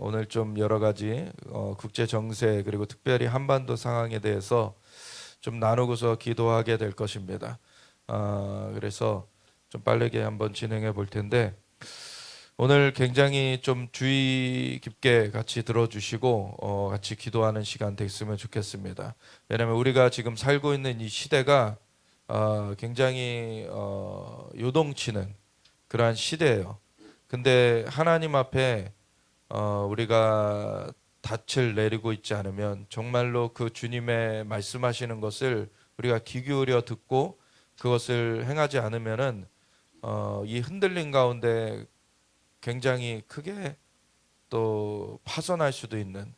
오늘 좀 여러 가지 국제 정세 그리고 특별히 한반도 상황에 대해서 좀 나누고서 기도하게 될 것입니다. 그래서 좀 빠르게 한번 진행해 볼 텐데 오늘 굉장히 좀 주의 깊게 같이 들어주시고 같이 기도하는 시간 됐으면 좋겠습니다. 왜냐하면 우리가 지금 살고 있는 이 시대가 굉장히 요동치는 그러한 시대예요. 근데 하나님 앞에 우리가 닻을 내리고 있지 않으면 정말로 그 주님의 말씀하시는 것을 우리가 귀 기울여 듣고 그것을 행하지 않으면은 이 흔들림 가운데 굉장히 크게 또 파손할 수도 있는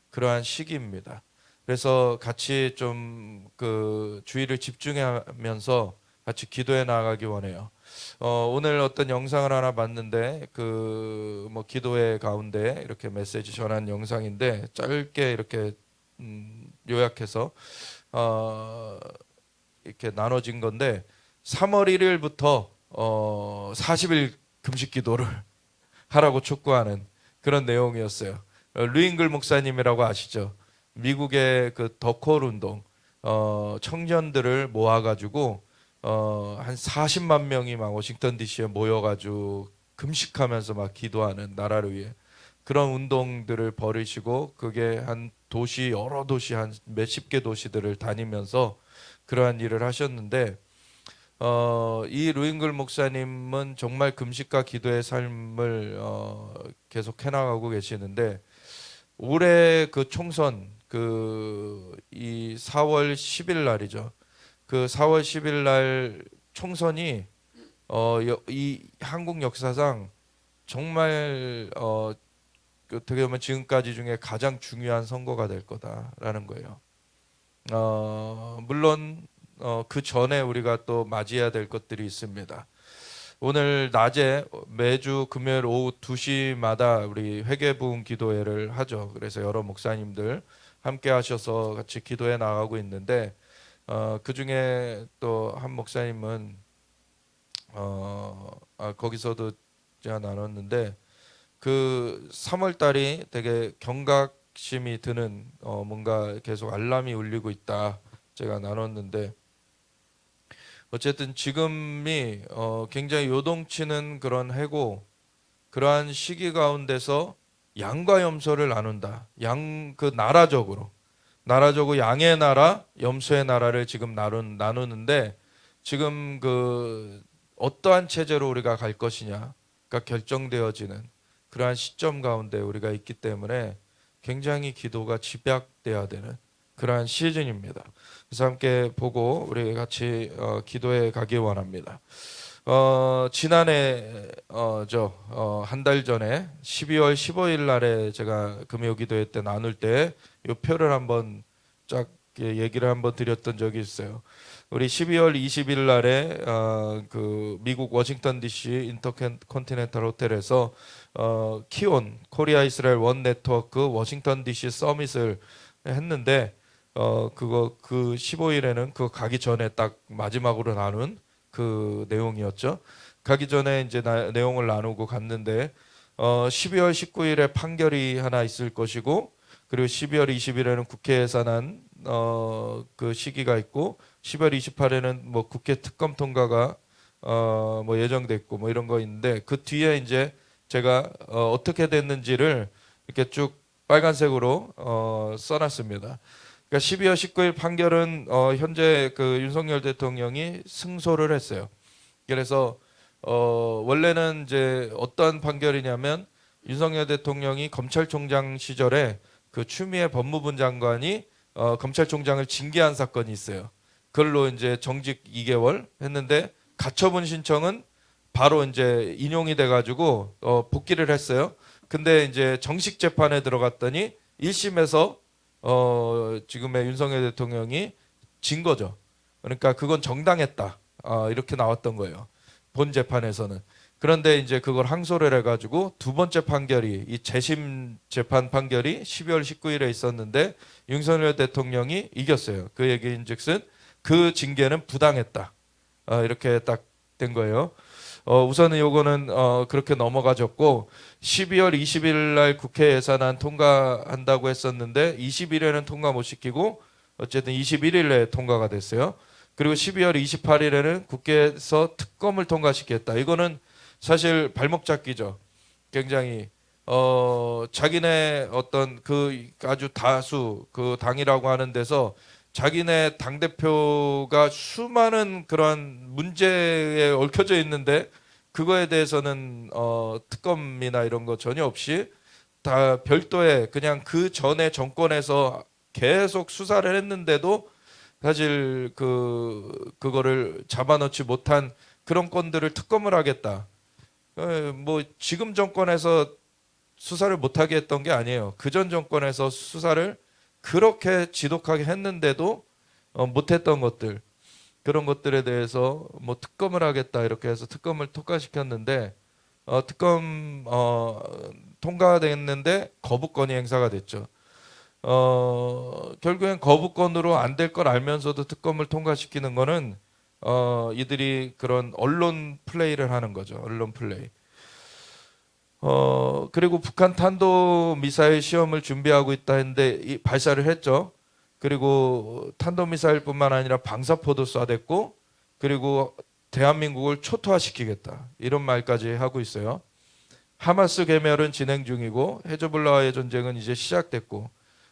그러한 시기입니다. 그래서 같이 좀 그 주의를 집중하면서 같이 기도해 나가기 원해요. 오늘 어떤 영상을 하나 봤는데 그 뭐 기도회 가운데 이렇게 메시지 전한 영상인데 짧게 이렇게 요약해서 어, 이렇게 나눠진 건데 3월 1일부터 40일 금식 기도를 하라고 촉구하는 그런 내용이었어요. 루잉글 목사님이라고 아시죠? 미국의 그 더콜 운동 청년들을 모아가지고 한 40만 명이 막 워싱턴 DC에 모여가지고 금식하면서 막 기도하는 나라를 위해 그런 운동들을 벌이시고 그게 한 도시 여러 도시 한 몇십 개 도시들을 다니면서 그러한 일을 하셨는데 이 루잉글 목사님은 정말 금식과 기도의 삶을 계속 해나가고 계시는데 올해 그 총선 그 이 4월 10일 날이죠. 그 4월 10일 날 총선이 이 한국 역사상 정말 그 어떻게 보면 지금까지 중에 가장 중요한 선거가 될 거다라는 거예요. 물론 그 전에 우리가 또 맞이해야 될 것들이 있습니다. 오늘 낮에 매주 금요일 오후 2시마다 우리 회개부흥 기도회를 하죠. 그래서 여러 목사님들 함께 하셔서 같이 기도해 나가고 있는데 그 중에 또 한 목사님은 거기서도 제가 나눴는데 그 3월 달이 되게 경각심이 드는 뭔가 계속 알람이 울리고 있다 제가 나눴는데 어쨌든 지금이 굉장히 요동치는 그런 해고 그러한 시기 가운데서 양과 염소를 나눈다. 양 그 나라적으로 양의 나라, 염소의 나라를 지금 나누는데 지금 그 어떠한 체제로 우리가 갈 것이냐가 결정되어지는 그러한 시점 가운데 우리가 있기 때문에 굉장히 기도가 집약돼야 되는 그러한 시즌입니다. 그래서 함께 보고 우리 같이 기도해 가기 원합니다. 지난해 한 달 전에 12월 15일 날에 제가 금요 기도회 때 나눌 때 이 표를 한번 쫙 얘기를 한번 드렸던 적이 있어요. 우리 12월 20일 날에 그 미국 워싱턴 DC 인터컨티넨탈 호텔에서 키온 코리아 이스라엘 원 네트워크 워싱턴 DC 서밋을 했는데 그거 그 15일에는 그거 가기 전에 딱 마지막으로 나눈 그 내용이었죠. 가기 전에 이제 내용을 나누고 갔는데 12월 19일에 판결이 하나 있을 것이고 그리고 12월 20일에는 국회 예산안 그 시기가 있고 12월 28일에는 뭐 국회 특검 통과가 뭐 예정돼 있고 뭐 이런 거 있는데 그 뒤에 이제 제가 어떻게 됐는지를 이렇게 쭉 빨간색으로 써놨습니다. 그러니까 12월 19일 판결은 현재 그 윤석열 대통령이 승소를 했어요. 그래서 원래는 이제 어떤 판결이냐면 윤석열 대통령이 검찰총장 시절에 그 추미애 법무부 장관이 검찰총장을 징계한 사건이 있어요. 그걸로 이제 정직 2개월 했는데 가처분 신청은 바로 이제 인용이 돼가지고 복귀를 했어요. 근데 이제 정식 재판에 들어갔더니 1심에서 지금의 윤석열 대통령이 진 거죠. 그러니까 그건 정당했다. 이렇게 나왔던 거예요. 본 재판에서는. 그런데 이제 그걸 항소를 해가지고 두 번째 판결이 이 재심 재판 판결이 12월 19일에 있었는데 윤석열 대통령이 이겼어요. 그 얘기인즉슨 그 징계는 부당했다. 이렇게 딱 된 거예요. 우선은 요거는 그렇게 넘어가졌고 12월 20일 날 국회 예산안 통과한다고 했었는데 20일에는 통과 못 시키고 어쨌든 21일에 통과가 됐어요. 그리고 12월 28일에는 국회에서 특검을 통과시켰다. 이거는 사실 발목 잡기죠. 굉장히 자기네 어떤 그 아주 다수 그 당이라고 하는 데서 자기네 당 대표가 수많은 그런 문제에 얽혀져 있는데 그거에 대해서는 특검이나 이런 거 전혀 없이 다 별도의 그냥 그 전에 정권에서 계속 수사를 했는데도 사실 그거를 잡아놓지 못한 그런 건들을 특검을 하겠다. 뭐 지금 정권에서 수사를 못하게 했던 게 아니에요. 그전 정권에서 수사를 그렇게 지독하게 했는데도 못했던 것들, 그런 것들에 대해서 뭐 특검을 하겠다 이렇게 해서 특검을 통과시켰는데 특검 통과됐는데 거부권이 행사가 됐죠. 결국엔 거부권으로 안 될 걸 알면서도 특검을 통과시키는 거는 이들이 그런 언론 플레이를 하는 거죠. 언론 플레이. 그리고 북한 탄도 미사일 시험을 준비하고 있다 했는데 발사를 했죠. 그리고 탄도 미사일뿐만 아니라 방사포도 쏴댔고 그리고 대한민국을 초토화시키겠다 이런 말까지 하고 있어요. 하마스 괴멸은 진행 중이고 헤즈볼라와의 전쟁은 이제 시작됐고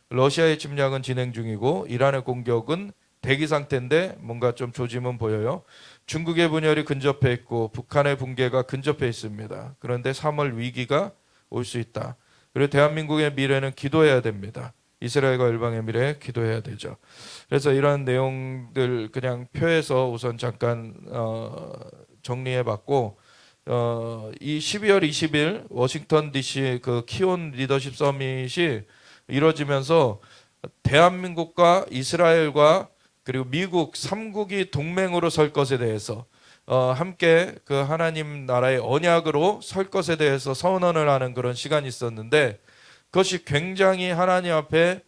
러시아의 침략은 진행 중이고 이란의 공격은 대기 상태인데 뭔가 좀 조짐은 보여요. 중국의 분열이 근접해 있고 북한의 붕괴가 근접해 있습니다. 그런데 3월 위기가 올 수 있다. 그리고 대한민국의 미래는 기도해야 됩니다. 이스라엘과 열방의 미래에 기도해야 되죠. 그래서 이런 내용들 그냥 표에서 우선 잠깐 정리해봤고 이 12월 20일 워싱턴 DC 그 키온 리더십 서밋이 이루어지면서 대한민국과 이스라엘과 그리고 미국 3국이 동맹으로 설 것에 대해서 함께 그 하나님 나라의 언약으로 설 것에 대해서 선언을 하는 그런 시간이 있었는데 그것이 굉장히 하나님 앞에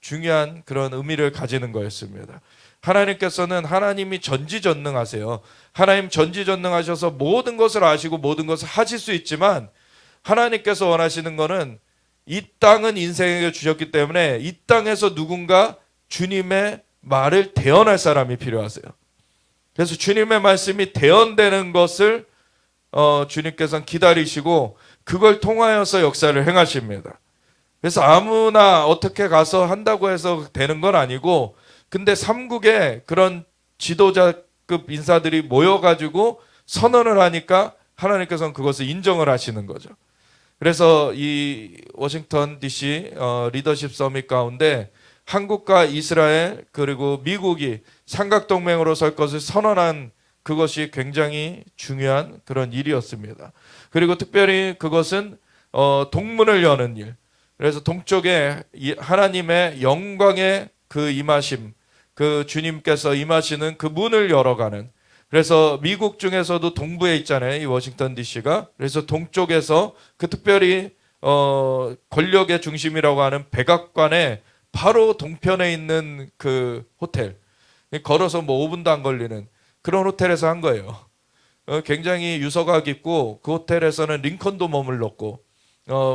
중요한 그런 의미를 가지는 거였습니다. 하나님께서는 하나님이 전지전능하세요. 하나님 전지전능하셔서 모든 것을 아시고 모든 것을 하실 수 있지만 하나님께서 원하시는 것은 이 땅은 인생에게 주셨기 때문에 이 땅에서 누군가 주님의 말을 대언할 사람이 필요하세요. 그래서 주님의 말씀이 대언되는 것을 주님께서는 기다리시고 그걸 통하여서 역사를 행하십니다. 그래서 아무나 어떻게 가서 한다고 해서 되는 건 아니고 근데 삼국에 그런 지도자급 인사들이 모여가지고 선언을 하니까 하나님께서는 그것을 인정을 하시는 거죠. 그래서 이 워싱턴 DC 리더십 서밋 가운데 한국과 이스라엘 그리고 미국이 삼각동맹으로 설 것을 선언한 그것이 굉장히 중요한 그런 일이었습니다. 그리고 특별히 그것은 동문을 여는 일. 그래서 동쪽에 하나님의 영광의 그 임하심, 그 주님께서 임하시는 그 문을 열어가는. 그래서 미국 중에서도 동부에 있잖아요. 이 워싱턴 DC가. 그래서 동쪽에서 그 특별히 권력의 중심이라고 하는 백악관에 바로 동편에 있는 그 호텔. 걸어서 뭐 5분도 안 걸리는 그런 호텔에서 한 거예요. 굉장히 유서가 깊고 그 호텔에서는 링컨도 머물렀고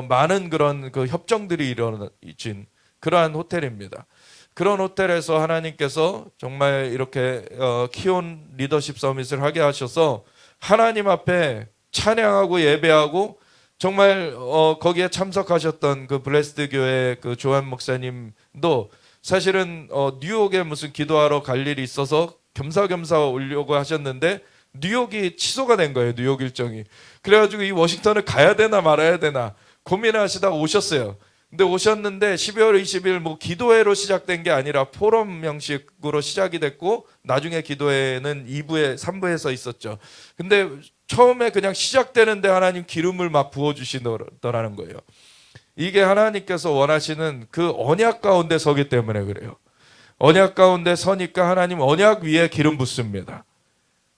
많은 그런 그 협정들이 이루어진 그러한 호텔입니다. 그런 호텔에서 하나님께서 정말 이렇게 키온 리더십 서밋을 하게 하셔서 하나님 앞에 찬양하고 예배하고 정말 거기에 참석하셨던 그 블레스드 교회 그 조한 목사님도 사실은 뉴욕에 무슨 기도하러 갈 일이 있어서 겸사겸사 오려고 하셨는데 뉴욕이 취소가 된 거예요. 뉴욕 일정이. 그래가지고 이 워싱턴을 가야 되나 말아야 되나 고민하시다가 오셨어요. 근데 오셨는데 12월 20일 뭐 기도회로 시작된 게 아니라 포럼 형식으로 시작이 됐고 나중에 기도회는 2부에 3부에서 있었죠. 근데 처음에 그냥 시작되는데 하나님 기름을 막 부어주시더라는 거예요. 이게 하나님께서 원하시는 그 언약 가운데 서기 때문에 그래요. 언약 가운데 서니까 하나님 언약 위에 기름 붓습니다.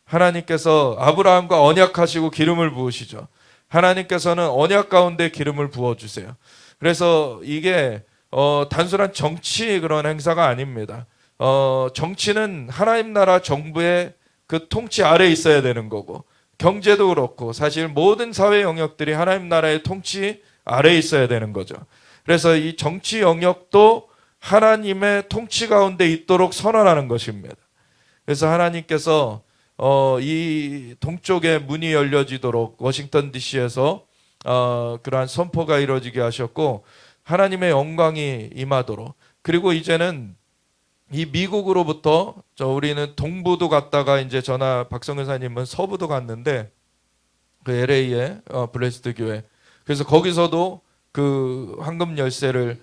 하나님께서 아브라함과 언약하시고 기름을 부으시죠. 하나님께서는 언약 가운데 기름을 부어주세요. 그래서 이게 단순한 정치 그런 행사가 아닙니다. 정치는 하나님 나라 정부의 그 통치 아래에 있어야 되는 거고 경제도 그렇고 사실 모든 사회 영역들이 하나님 나라의 통치 아래에 있어야 되는 거죠. 그래서 이 정치 영역도 하나님의 통치 가운데 있도록 선언하는 것입니다. 그래서 하나님께서 이 동쪽의 문이 열려지도록 워싱턴 DC에서 그러한 선포가 이루어지게 하셨고 하나님의 영광이 임하도록, 그리고 이제는 이 미국으로부터 우리는 동부도 갔다가 이제 박성근 사님은 서부도 갔는데 그 LA의 블레스드 교회, 그래서 거기서도 그 황금 열쇠를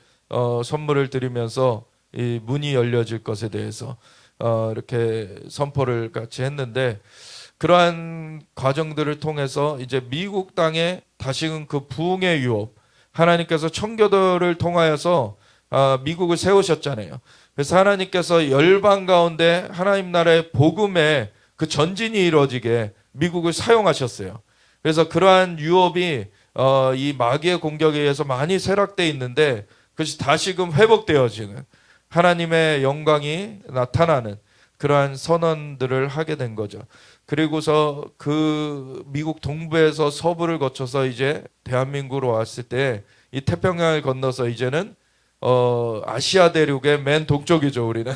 선물을 드리면서 이 문이 열려질 것에 대해서 이렇게 선포를 같이 했는데, 그러한 과정들을 통해서 이제 미국 땅에 다시금 그 부흥의 유업, 하나님께서 청교도를 통하여서 미국을 세우셨잖아요. 그래서 하나님께서 열방 가운데 하나님 나라의 복음의 그 전진이 이루어지게 미국을 사용하셨어요. 그래서 그러한 유업이 이 마귀의 공격에 의해서 많이 쇠락되어 있는데 그것이 다시금 회복되어지는, 하나님의 영광이 나타나는 그러한 선언들을 하게 된 거죠. 그리고서 그 미국 동부에서 서부를 거쳐서 이제 대한민국으로 왔을 때 이 태평양을 건너서 이제는 아시아 대륙의 맨 동쪽이죠. 우리는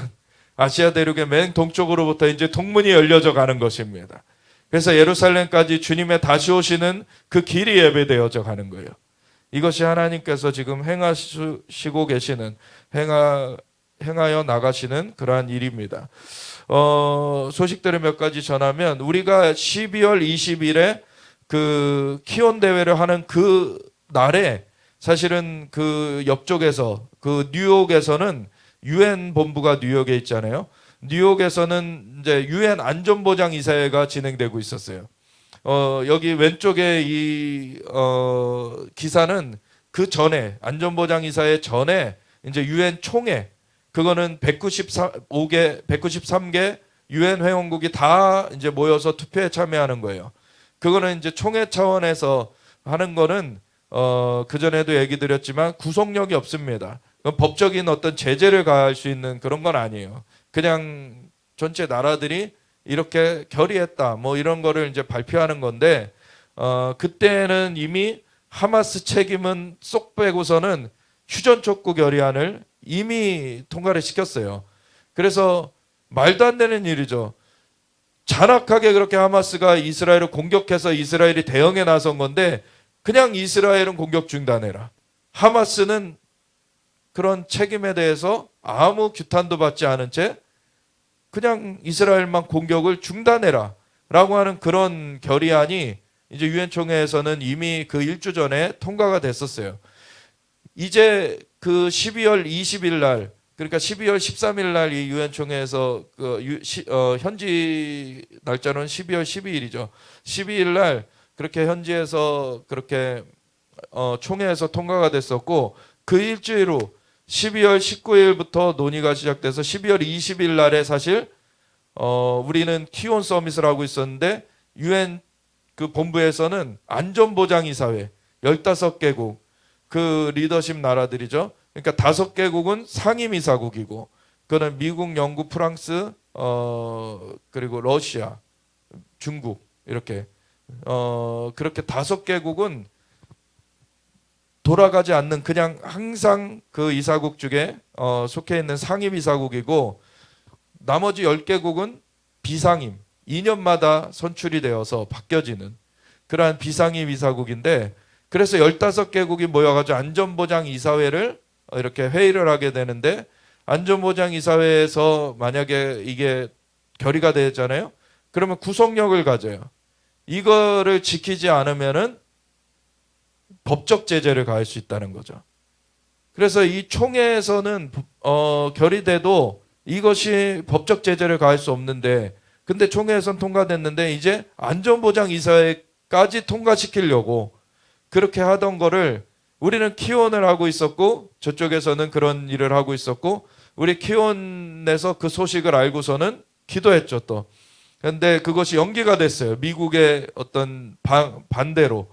아시아 대륙의 맨 동쪽으로부터 이제 동문이 열려져 가는 것입니다. 그래서 예루살렘까지 주님의 다시 오시는 그 길이 예배되어져 가는 거예요. 이것이 하나님께서 지금 행하시고 계시는, 행하여 나가시는 그러한 일입니다. 소식들을 몇 가지 전하면, 우리가 12월 20일에 그 키온 대회를 하는 그 날에 사실은 그 옆쪽에서 그 뉴욕에서는 유엔 본부가 뉴욕에 있잖아요. 뉴욕에서는 이제 유엔 안전보장 이사회가 진행되고 있었어요. 여기 왼쪽에 이 기사는 그 전에 안전보장 이사회 전에 이제 유엔 총회, 그거는 193개 유엔 회원국이 다 이제 모여서 투표에 참여하는 거예요. 그거는 이제 총회 차원에서 하는 거는 그 전에도 얘기 드렸지만 구속력이 없습니다. 법적인 어떤 제재를 가할 수 있는 그런 건 아니에요. 그냥 전체 나라들이 이렇게 결의했다 뭐 이런 거를 이제 발표하는 건데, 그때는 이미 하마스 책임은 쏙 빼고서는 휴전 촉구 결의안을 이미 통과를 시켰어요. 그래서 말도 안 되는 일이죠. 잔악하게 그렇게 하마스가 이스라엘을 공격해서 이스라엘이 대응에 나선 건데 그냥 이스라엘은 공격 중단해라. 하마스는 그런 책임에 대해서 아무 규탄도 받지 않은 채 그냥 이스라엘만 공격을 중단해라 라고 하는 그런 결의안이 이제 유엔 총회에서는 이미 그 일주 전에 통과가 됐었어요. 이제 그 12월 20일 날, 그러니까 12월 13일 날 이 유엔 총회에서 현지 날짜로는 12월 12일이죠. 12일 날 그렇게 현지에서 그렇게 총회에서 통과가 됐었고, 그 일주일 후 12월 19일부터 논의가 시작돼서 12월 20일 날에 사실 우리는 키온 서밋을 하고 있었는데 유엔 그 본부에서는 안전보장이사회 15개국 그 리더십 나라들이죠. 그러니까 5개국은 상임이사국이고, 그거는 미국, 영국, 프랑스, 그리고 러시아, 중국 이렇게 그렇게 5개국은 돌아가지 않는, 그냥 항상 그 이사국 중에 속해 있는 상임 이사국이고, 나머지 10개국은 비상임, 2년마다 선출이 되어서 바뀌어지는 그러한 비상임 이사국인데, 그래서 15개국이 모여가지고 안전보장이사회를 이렇게 회의를 하게 되는데, 안전보장이사회에서 만약에 이게 결의가 되잖아요. 그러면 구속력을 가져요. 이거를 지키지 않으면은 법적 제재를 가할 수 있다는 거죠. 그래서 이 총회에서는 결의돼도 이것이 법적 제재를 가할 수 없는데, 근데 총회에서는 통과됐는데 이제 안전보장이사회까지 통과시키려고 그렇게 하던 거를 우리는 키온을 하고 있었고, 저쪽에서는 그런 일을 하고 있었고, 우리 키온에서 그 소식을 알고서는 기도했죠 또. 그런데 그것이 연기가 됐어요. 미국의 어떤 반대로.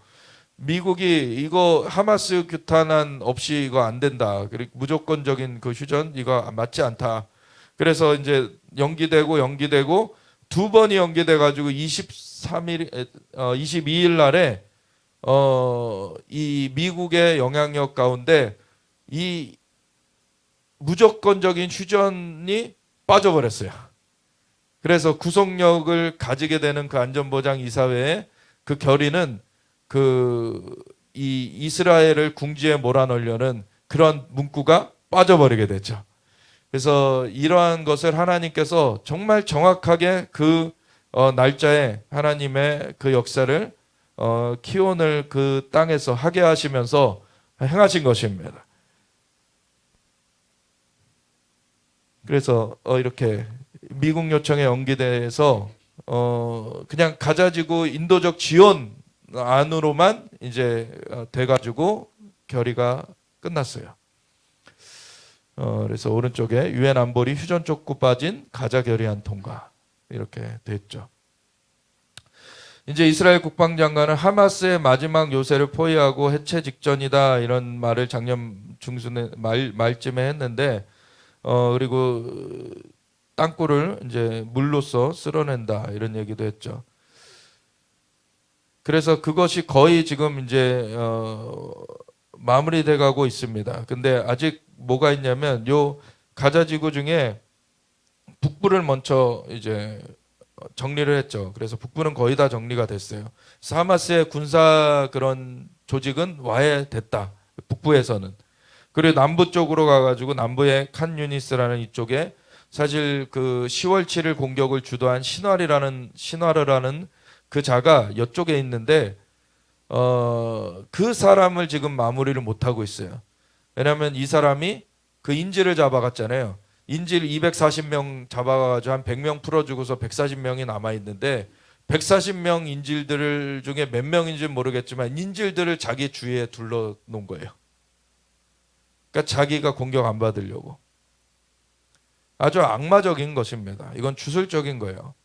미국이 이거 하마스 규탄안 없이 이거 안 된다. 그리고 무조건적인 그 휴전 이거 맞지 않다. 그래서 이제 연기되고 두 번이 연기돼 가지고 22일 날에 이 미국의 영향력 가운데 이 무조건적인 휴전이 빠져버렸어요. 그래서 구속력을 가지게 되는 그 안전보장 이사회의 그 결의는 이 이스라엘을 궁지에 몰아넣으려는 그런 문구가 빠져버리게 됐죠. 그래서 이러한 것을 하나님께서 정말 정확하게 그 날짜에 하나님의 그 역사를 키온을 그 땅에서 하게 하시면서 행하신 것입니다. 그래서 이렇게 미국 요청에 연기돼서 그냥 가자지구 인도적 지원 안으로만 이제 돼가지고 결의가 끝났어요. 그래서 오른쪽에 유엔 안보리 휴전 쫓고 빠진 가자 결의안 통과 이렇게 됐죠. 이제 이스라엘 국방장관은 하마스의 마지막 요새를 포위하고 해체 직전이다 이런 말을 작년 중순에 말쯤에 했는데 그리고 땅굴을 이제 물로써 쓸어낸다 이런 얘기도 했죠. 그래서 그것이 거의 지금 이제 마무리돼 가고 있습니다. 근데 아직 뭐가 있냐면 요 가자 지구 중에 북부를 먼저 이제 정리를 했죠. 그래서 북부는 거의 다 정리가 됐어요. 그래서 하마스의 군사 그런 조직은 와해됐다. 북부에서는. 그리고 남부 쪽으로 가가지고 남부의 칸 유니스라는 이쪽에 사실 그 10월 7일 공격을 주도한 신화르라는 그 자가 이쪽에 있는데 그 사람을 지금 마무리를 못 하고 있어요. 왜냐하면 이 사람이 그 인질을 잡아갔잖아요. 인질 240명 잡아가지고 한 100명 풀어주고서 140명이 남아 있는데 140명 인질들 중에 몇 명인지는 모르겠지만 인질들을 자기 주위에 둘러놓은 거예요. 그러니까 자기가 공격 안 받으려고. 아주 악마적인 것입니다. 이건 주술적인 거예요.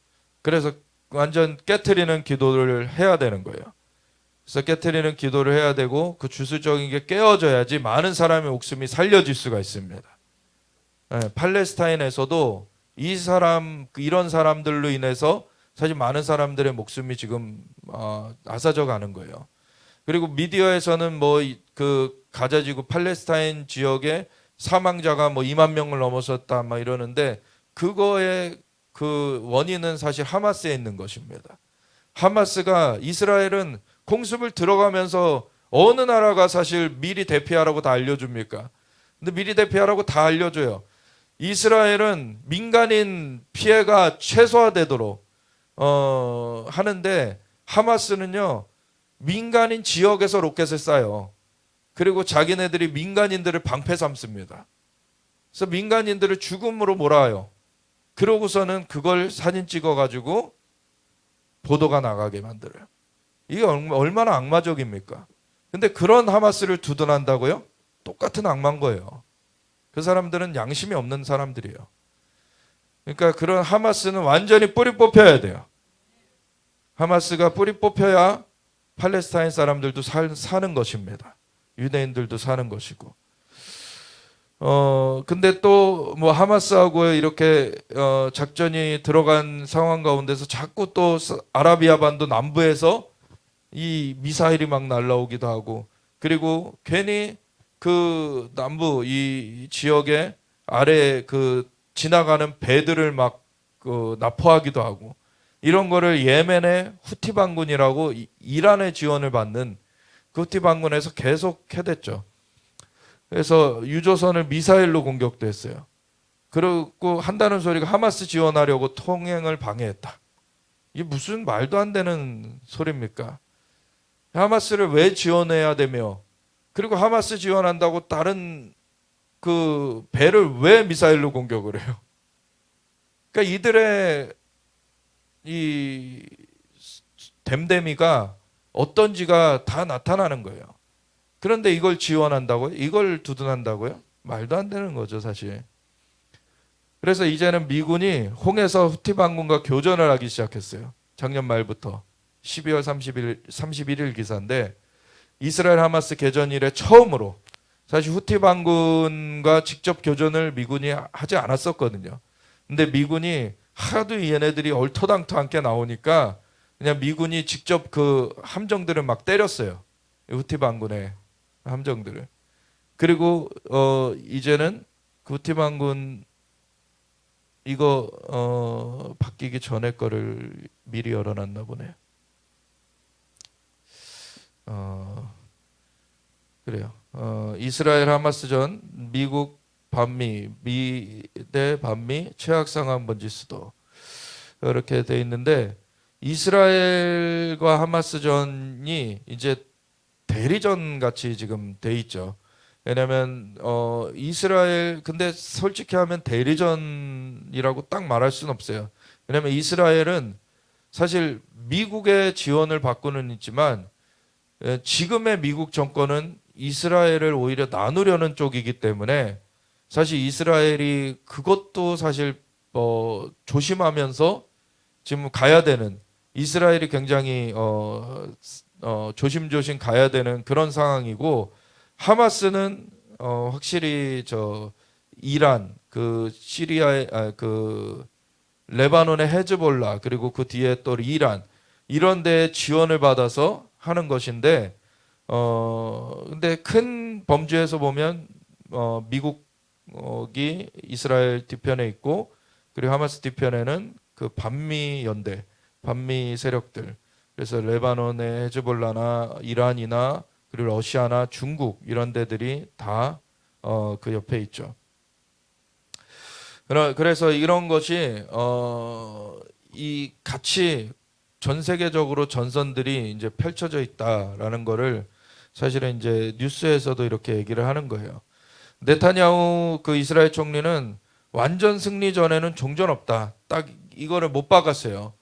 그래서 완전 깨트리는 기도를 해야 되는 거예요. 그래서 깨트리는 기도를 해야 되고 그 주술적인 게 깨어져야지 많은 사람의 목숨이 살려질 수가 있습니다. 팔레스타인에서도 이런 사람들로 인해서 사실 많은 사람들의 목숨이 지금 앗아져 가는 거예요. 그리고 미디어에서는 뭐 그 가자지구 팔레스타인 지역에 사망자가 뭐 2만 명을 넘어섰다 막 이러는데 그거의 그 원인은 사실 하마스에 있는 것입니다. 하마스가 이스라엘은 공습을 들어가면서 어느 나라가 사실 미리 대피하라고 다 알려줍니까? 근데 미리 대피하라고 다 알려줘요. 이스라엘은 민간인 피해가 최소화되도록 하는데 하마스는요 민간인 지역에서 로켓을 쏴요. 그리고 자기네들이 민간인들을 방패 삼습니다. 그래서 민간인들을 죽음으로 몰아요. 그러고서는 그걸 사진 찍어가지고 보도가 나가게 만들어요. 이게 얼마나 악마적입니까? 근데 그런 하마스를 두둔한다고요? 똑같은 악마인 거예요. 그 사람들은 양심이 없는 사람들이에요. 그러니까 그런 하마스는 완전히 뿌리 뽑혀야 돼요. 하마스가 뿌리 뽑혀야 팔레스타인 사람들도 사는 것입니다. 유대인들도 사는 것이고. 근데 또 뭐 하마스하고 이렇게 작전이 들어간 상황 가운데서 자꾸 또 아라비아 반도 남부에서 이 미사일이 막 날라오기도 하고, 그리고 괜히 그 남부 이 지역에 아래 그 지나가는 배들을 막 그 납포하기도 하고, 이런 거를 예멘의 후티 반군이라고 이란의 지원을 받는 그 후티 반군에서 계속 해댔죠. 그래서 유조선을 미사일로 공격도 했어요. 그리고 한다는 소리가 하마스 지원하려고 통행을 방해했다. 이게 무슨 말도 안 되는 소리입니까? 하마스를 왜 지원해야 되며, 그리고 하마스 지원한다고 다른 그 배를 왜 미사일로 공격을 해요? 그러니까 이들의 이 댐댐이가 어떤지가 다 나타나는 거예요. 그런데 이걸 지원한다고요? 이걸 두둔한다고요? 말도 안 되는 거죠, 사실. 그래서 이제는 미군이 홍해서 후티 반군과 교전을 하기 시작했어요. 작년 말부터 12월 31일 기사인데, 이스라엘 하마스 개전 이래 처음으로, 사실 후티 반군과 직접 교전을 미군이 하지 않았었거든요. 근데 미군이 하도 얘네들이 얼토당토않게 나오니까 그냥 미군이 직접 그 함정들을 막 때렸어요. 후티 반군의 함정들을. 그리고 이제는 그 후티 반군 이거 바뀌기 전에 거를 미리 열어놨나 보네요. 그래요. 이스라엘 하마스전, 미국 반미, 미대 반미, 최악 상황 번지 수도 이렇게 돼 있는데 이스라엘과 하마스전이 이제 대리전 같이 지금 돼 있죠. 왜냐면 이스라엘 근데 솔직히 하면 대리전이라고 딱 말할 수는 없어요. 왜냐면 이스라엘은 사실 미국의 지원을 받고는 있지만 지금의 미국 정권은 이스라엘을 오히려 나누려는 쪽이기 때문에 사실 이스라엘이 그것도 사실 조심하면서 지금 가야 되는 이스라엘이 굉장히 조심조심 가야 되는 그런 상황이고 하마스는 확실히 저 이란 그 시리아의 그 레바논의 헤즈볼라 그리고 그 뒤에 또 이란 이런 데 지원을 받아서 하는 것인데 근데 큰 범주에서 보면 미국이 이스라엘 뒤편에 있고 그리고 하마스 뒤편에는 그 반미 연대, 반미 세력들 그래서 레바논의 헤즈볼라나 이란이나 그리고 러시아나 중국 이런 데들이 다 그 옆에 있죠. 그래서 이런 것이 이 같이 전 세계적으로 전선들이 이제 펼쳐져 있다라는 거를 사실은 이제 뉴스에서도 이렇게 얘기를 하는 거예요. 네타냐후 그 이스라엘 총리는 완전 승리 전에는 종전 없다. 딱 이거를 못 박았어요.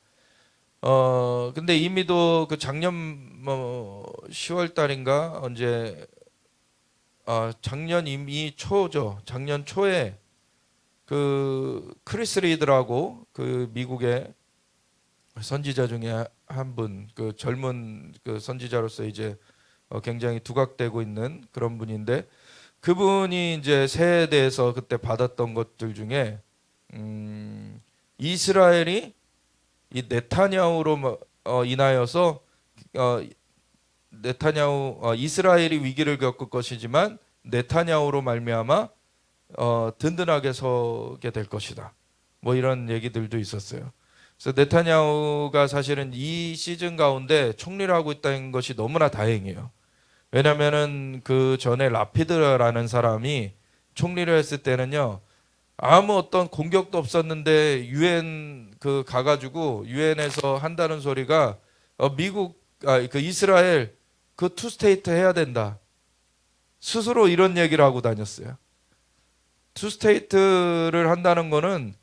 근데 이미도 그 작년 10월 달인가 언제 작년 이미 초죠. 작년 초에 그 크리스 리드라고 그 미국의 선지자 중에 한 분, 그 젊은 그 선지자로서 이제 굉장히 두각되고 있는 그런 분인데 그분이 이제 새해에 대해서 그때 받았던 것들 중에 이스라엘이 이 네타냐후로 인하여서 네타냐후 이스라엘이 위기를 겪을 것이지만 네타냐후로 말미암아 든든하게 서게 될 것이다. 뭐 이런 얘기들도 있었어요. 그래서 네타냐후가 사실은 이 시즌 가운데 총리를 하고 있다는 것이 너무나 다행이에요. 왜냐면은 그 전에 라피드라는 사람이 총리를 했을 때는요. 아무 어떤 공격도 없었는데 유엔 그 가가지고 유엔에서 한다는 소리가 미국 그 이스라엘 그 투 스테이트 해야 된다. 스스로 이런 얘기를 하고 다녔어요. 투 스테이트를 한다는 거는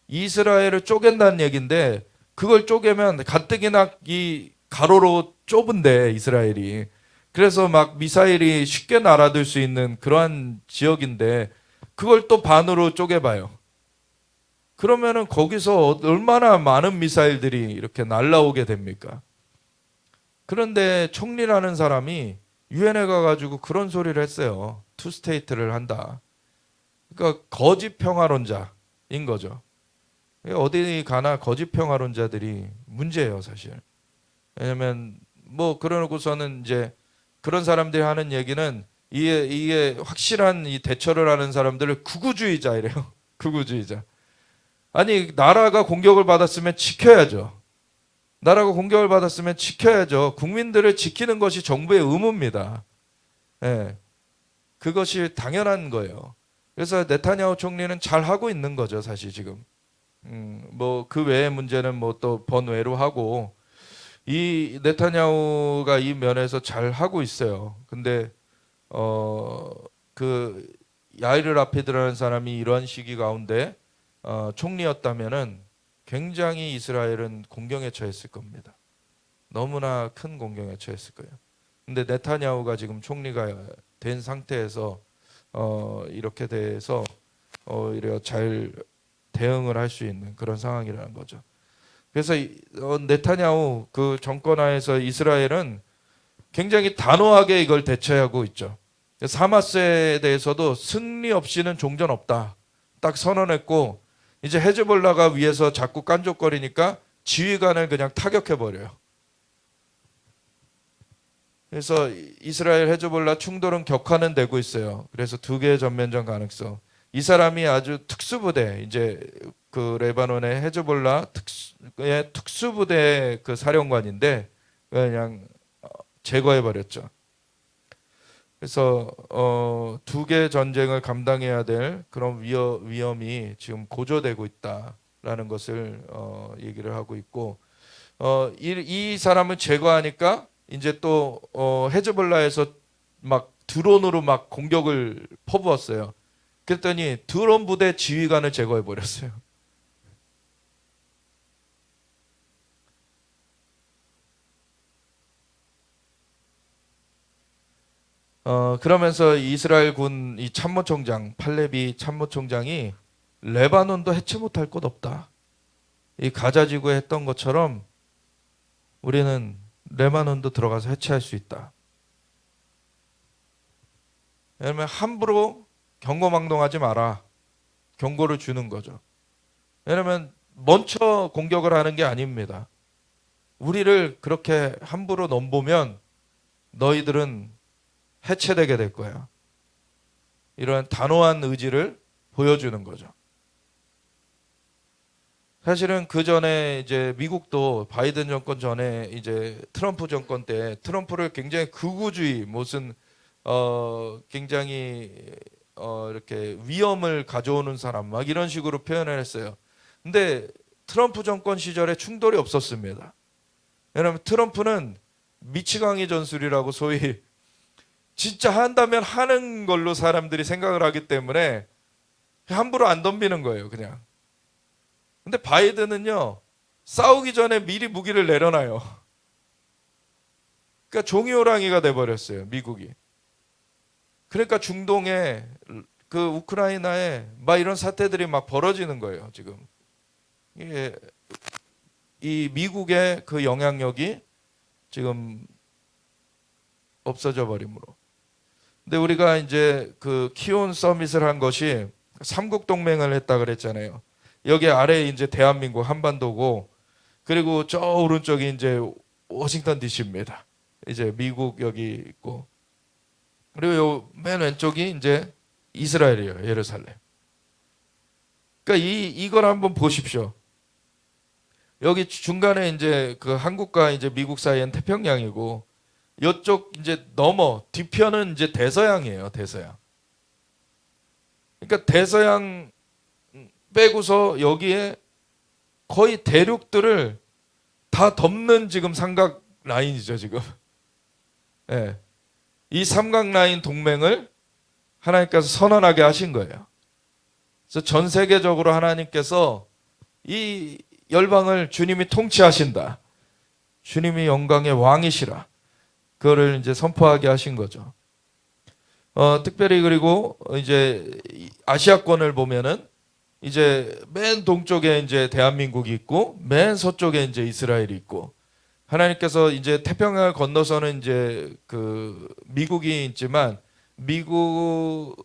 이스라엘을 쪼갠다는 얘기인데 그걸 쪼개면 가뜩이나 이 가로로 좁은데 이스라엘이 그래서 막 미사일이 쉽게 날아들 수 있는 그러한 지역인데 그걸 또 반으로 쪼개봐요. 그러면은 거기서 얼마나 많은 미사일들이 이렇게 날라오게 됩니까? 그런데 총리라는 사람이 유엔에 가가지고 그런 소리를 했어요. 투 스테이트를 한다. 그러니까 거짓 평화론자인 거죠. 어디 가나 거짓 평화론자들이 문제예요, 사실. 왜냐면 뭐 그러고서는 이제 그런 사람들이 하는 얘기는 이게 확실한 이 대처를 하는 사람들을 극우주의자 이래요. 극우주의자. 아니 나라가 공격을 받았으면 지켜야죠. 나라가 공격을 받았으면 지켜야죠. 국민들을 지키는 것이 정부의 의무입니다. 예, 그것이 당연한 거예요. 그래서 네타냐후 총리는 잘 하고 있는 거죠, 사실 지금. 뭐 그 외의 문제는 뭐 또 번외로 하고 이 네타냐후가 이 면에서 잘 하고 있어요. 근데 그 야이르 라피드라는 사람이 이러한 시기 가운데 총리였다면은 굉장히 이스라엘은 공경에 처했을 겁니다. 너무나 큰 공경에 처했을 거예요. 근데 네타냐후가 지금 총리가 된 상태에서 이렇게 돼서 오히려 잘 대응을 할 수 있는 그런 상황이라는 거죠. 그래서 네타냐후 그 정권 하에서 이스라엘은 굉장히 단호하게 이걸 대처하고 있죠. 하마스에 대해서도 승리 없이는 종전 없다. 딱 선언했고 이제 헤즈볼라가 위에서 자꾸 깐족거리니까 지휘관을 그냥 타격해 버려요. 그래서 이스라엘 헤즈볼라 충돌은 격화는 되고 있어요. 그래서 두 개의 전면전 가능성. 이 사람이 아주 특수부대, 이제 그 레바논의 헤즈볼라 특수부대 그 사령관인데 그냥 제거해 버렸죠. 그래서 두 개의 전쟁을 감당해야 될 그런 위험이 지금 고조되고 있다라는 것을 얘기를 하고 있고, 이 사람을 제거하니까 이제 또 헤즈볼라에서 막 드론으로 막 공격을 퍼부었어요. 그랬더니 드론 부대 지휘관을 제거해 버렸어요. 그러면서 이스라엘 군 이 참모총장 팔레비 참모총장이 레바논도 해치 못할 곳 없다. 이 가자 지구에 했던 것처럼 우리는 레바논도 들어가서 해체할 수 있다. 왜냐하면 함부로 경고망동하지 마라. 경고를 주는 거죠. 왜냐하면 먼저 공격을 하는 게 아닙니다. 우리를 그렇게 함부로 넘보면 너희들은 해체되게 될 거야. 이런 단호한 의지를 보여주는 거죠. 사실은 그 전에 이제 미국도 바이든 정권 전에 이제 트럼프 정권 때 트럼프를 굉장히 극우주의 무슨 굉장히 이렇게 위험을 가져오는 사람 막 이런 식으로 표현을 했어요. 근데 트럼프 정권 시절에 충돌이 없었습니다. 왜냐하면 트럼프는 미치광이 전술이라고 소위 진짜 한다면 하는 걸로 사람들이 생각을 하기 때문에 함부로 안 덤비는 거예요, 그냥. 근데 바이든은요, 싸우기 전에 미리 무기를 내려놔요. 그러니까 종이호랑이가 돼버렸어요, 미국이. 그러니까 중동에 그 우크라이나에 막 이런 사태들이 막 벌어지는 거예요, 지금. 이게 이 미국의 그 영향력이 지금 없어져 버림으로. 근데 우리가 이제 그 키온 서밋을 한 것이 삼국 동맹을 했다 그랬잖아요. 여기 아래에 이제 대한민국 한반도고, 그리고 저 오른쪽이 이제 워싱턴 DC입니다. 이제 미국 여기 있고, 그리고 요 맨 왼쪽이 이제 이스라엘이에요, 예루살렘. 그러니까 이걸 한번 보십시오. 여기 중간에 이제 그 한국과 이제 미국 사이엔 태평양이고, 이쪽 이제 넘어 뒤편은 이제 대서양이에요, 대서양. 그러니까 대서양 빼고서 여기에 거의 대륙들을 다 덮는 지금 삼각 라인이죠, 지금. 예. 이 삼각 라인 동맹을 하나님께서 선언하게 하신 거예요. 그래서 전 세계적으로 하나님께서 이 열방을 주님이 통치하신다. 주님이 영광의 왕이시라. 그거를 이제 선포하게 하신 거죠. 특별히 그리고 이제 아시아권을 보면은 이제 맨 동쪽에 이제 대한민국이 있고 맨 서쪽에 이제 이스라엘이 있고, 하나님께서 이제 태평양을 건너서는 이제 그 미국이 있지만 미국과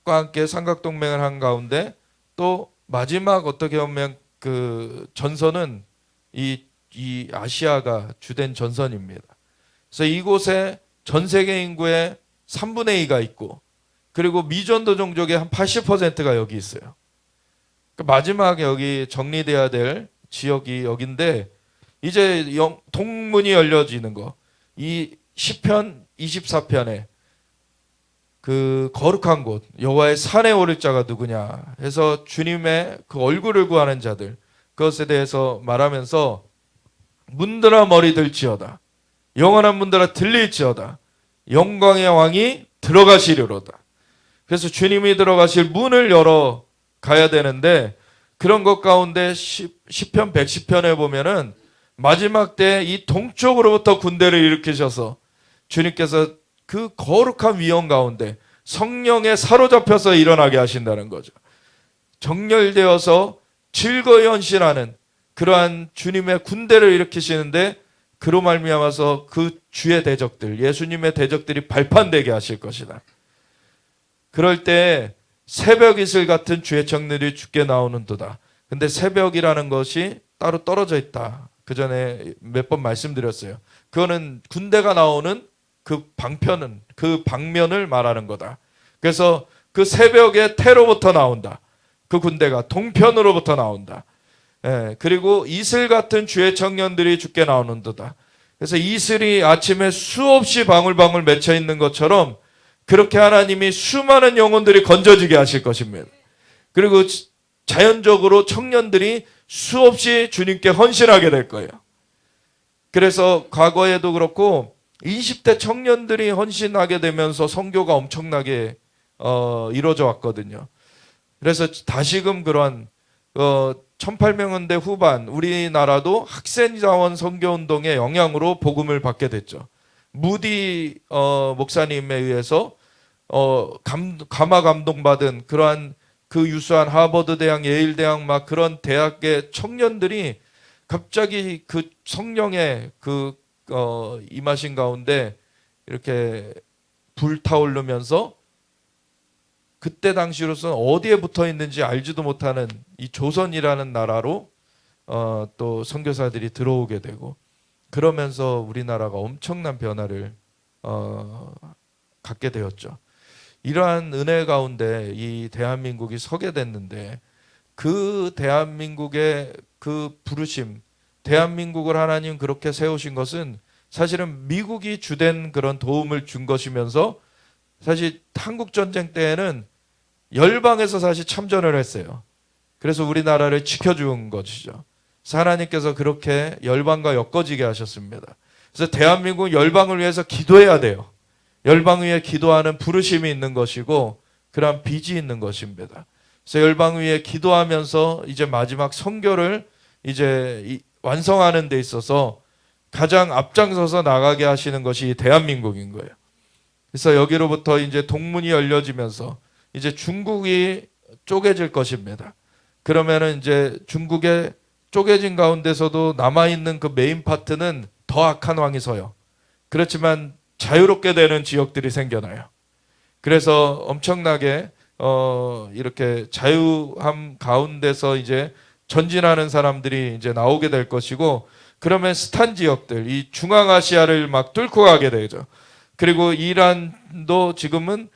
함께 삼각동맹을 한 가운데 또 마지막 어떻게 보면 그 전선은 이 아시아가 주된 전선입니다. 그래서 이곳에 전 세계 인구의 3분의 2가 있고, 그리고 미전도 종족의 한 80%가 여기 있어요. 그러니까 마지막 여기 정리돼야 될 지역이 여긴데, 이제 동문이 열려지는 거. 이 시편 24편에 그 거룩한 곳 여호와의 산에 오를 자가 누구냐 해서 주님의 그 얼굴을 구하는 자들, 그것에 대해서 말하면서 문들아 머리 들지어다, 영원한 문들아 들릴지어다, 영광의 왕이 들어가시리로다. 그래서 주님이 들어가실 문을 열어 가야 되는데, 그런 것 가운데 시편 110편에 보면은 마지막 때 이 동쪽으로부터 군대를 일으키셔서 주님께서 그 거룩한 위험 가운데 성령에 사로잡혀서 일어나게 하신다는 거죠. 정렬되어서 즐거이 헌신하는 그러한 주님의 군대를 일으키시는데, 그로 말미암아서 그 주의 대적들, 예수님의 대적들이 발판되게 하실 것이다. 그럴 때 새벽 이슬 같은 주의 청년들이 죽게 나오는도다. 근데 새벽이라는 것이 따로 떨어져 있다. 그 전에 몇 번 말씀드렸어요. 그거는 군대가 나오는 그 방편은, 그 방면을 말하는 거다. 그래서 그 새벽에 태로부터 나온다. 그 군대가 동편으로부터 나온다. 예, 그리고 이슬 같은 주의 청년들이 죽게 나오는도다. 그래서 이슬이 아침에 수없이 방울방울 맺혀 있는 것처럼 그렇게 하나님이 수많은 영혼들이 건져지게 하실 것입니다. 그리고 자연적으로 청년들이 수없이 주님께 헌신하게 될 거예요. 그래서 과거에도 그렇고 20대 청년들이 헌신하게 되면서 선교가 엄청나게 이루어져 왔거든요. 그래서 다시금 그런 1800년대 후반 우리나라도 학생자원 선교운동의 영향으로 복음을 받게 됐죠. 무디 목사님에 의해서 감화 감동받은 그러한 그 유수한 하버드 대학, 예일 대학 막 그런 대학의 청년들이 갑자기 그 성령의 그 임하신 가운데 이렇게 불타오르면서 그때 당시로서는 어디에 붙어 있는지 알지도 못하는 이 조선이라는 나라로 또 선교사들이 들어오게 되고, 그러면서 우리나라가 엄청난 변화를 갖게 되었죠. 이러한 은혜 가운데 이 대한민국이 서게 됐는데, 그 대한민국의 그 부르심, 대한민국을 하나님 그렇게 세우신 것은 사실은 미국이 주된 그런 도움을 준 것이면서, 사실 한국 전쟁 때에는 열방에서 사실 참전을 했어요. 그래서 우리나라를 지켜준 것이죠. 하나님께서 그렇게 열방과 엮어지게 하셨습니다. 그래서 대한민국 열방을 위해서 기도해야 돼요. 열방 위에 기도하는 부르심이 있는 것이고 그러한 빚이 있는 것입니다. 그래서 열방 위에 기도하면서 이제 마지막 선교를 이제 완성하는 데 있어서 가장 앞장서서 나가게 하시는 것이 대한민국인 거예요. 그래서 여기로부터 이제 동문이 열려지면서 이제 중국이 쪼개질 것입니다. 그러면은 이제 중국의 쪼개진 가운데서도 남아있는 그 메인 파트는 더 악한 왕이 서요. 그렇지만 자유롭게 되는 지역들이 생겨나요. 그래서 엄청나게 이렇게 자유함 가운데서 이제 전진하는 사람들이 이제 나오게 될 것이고, 그러면 스탄 지역들, 이 중앙아시아를 막 뚫고 가게 되죠. 그리고 이란도 지금은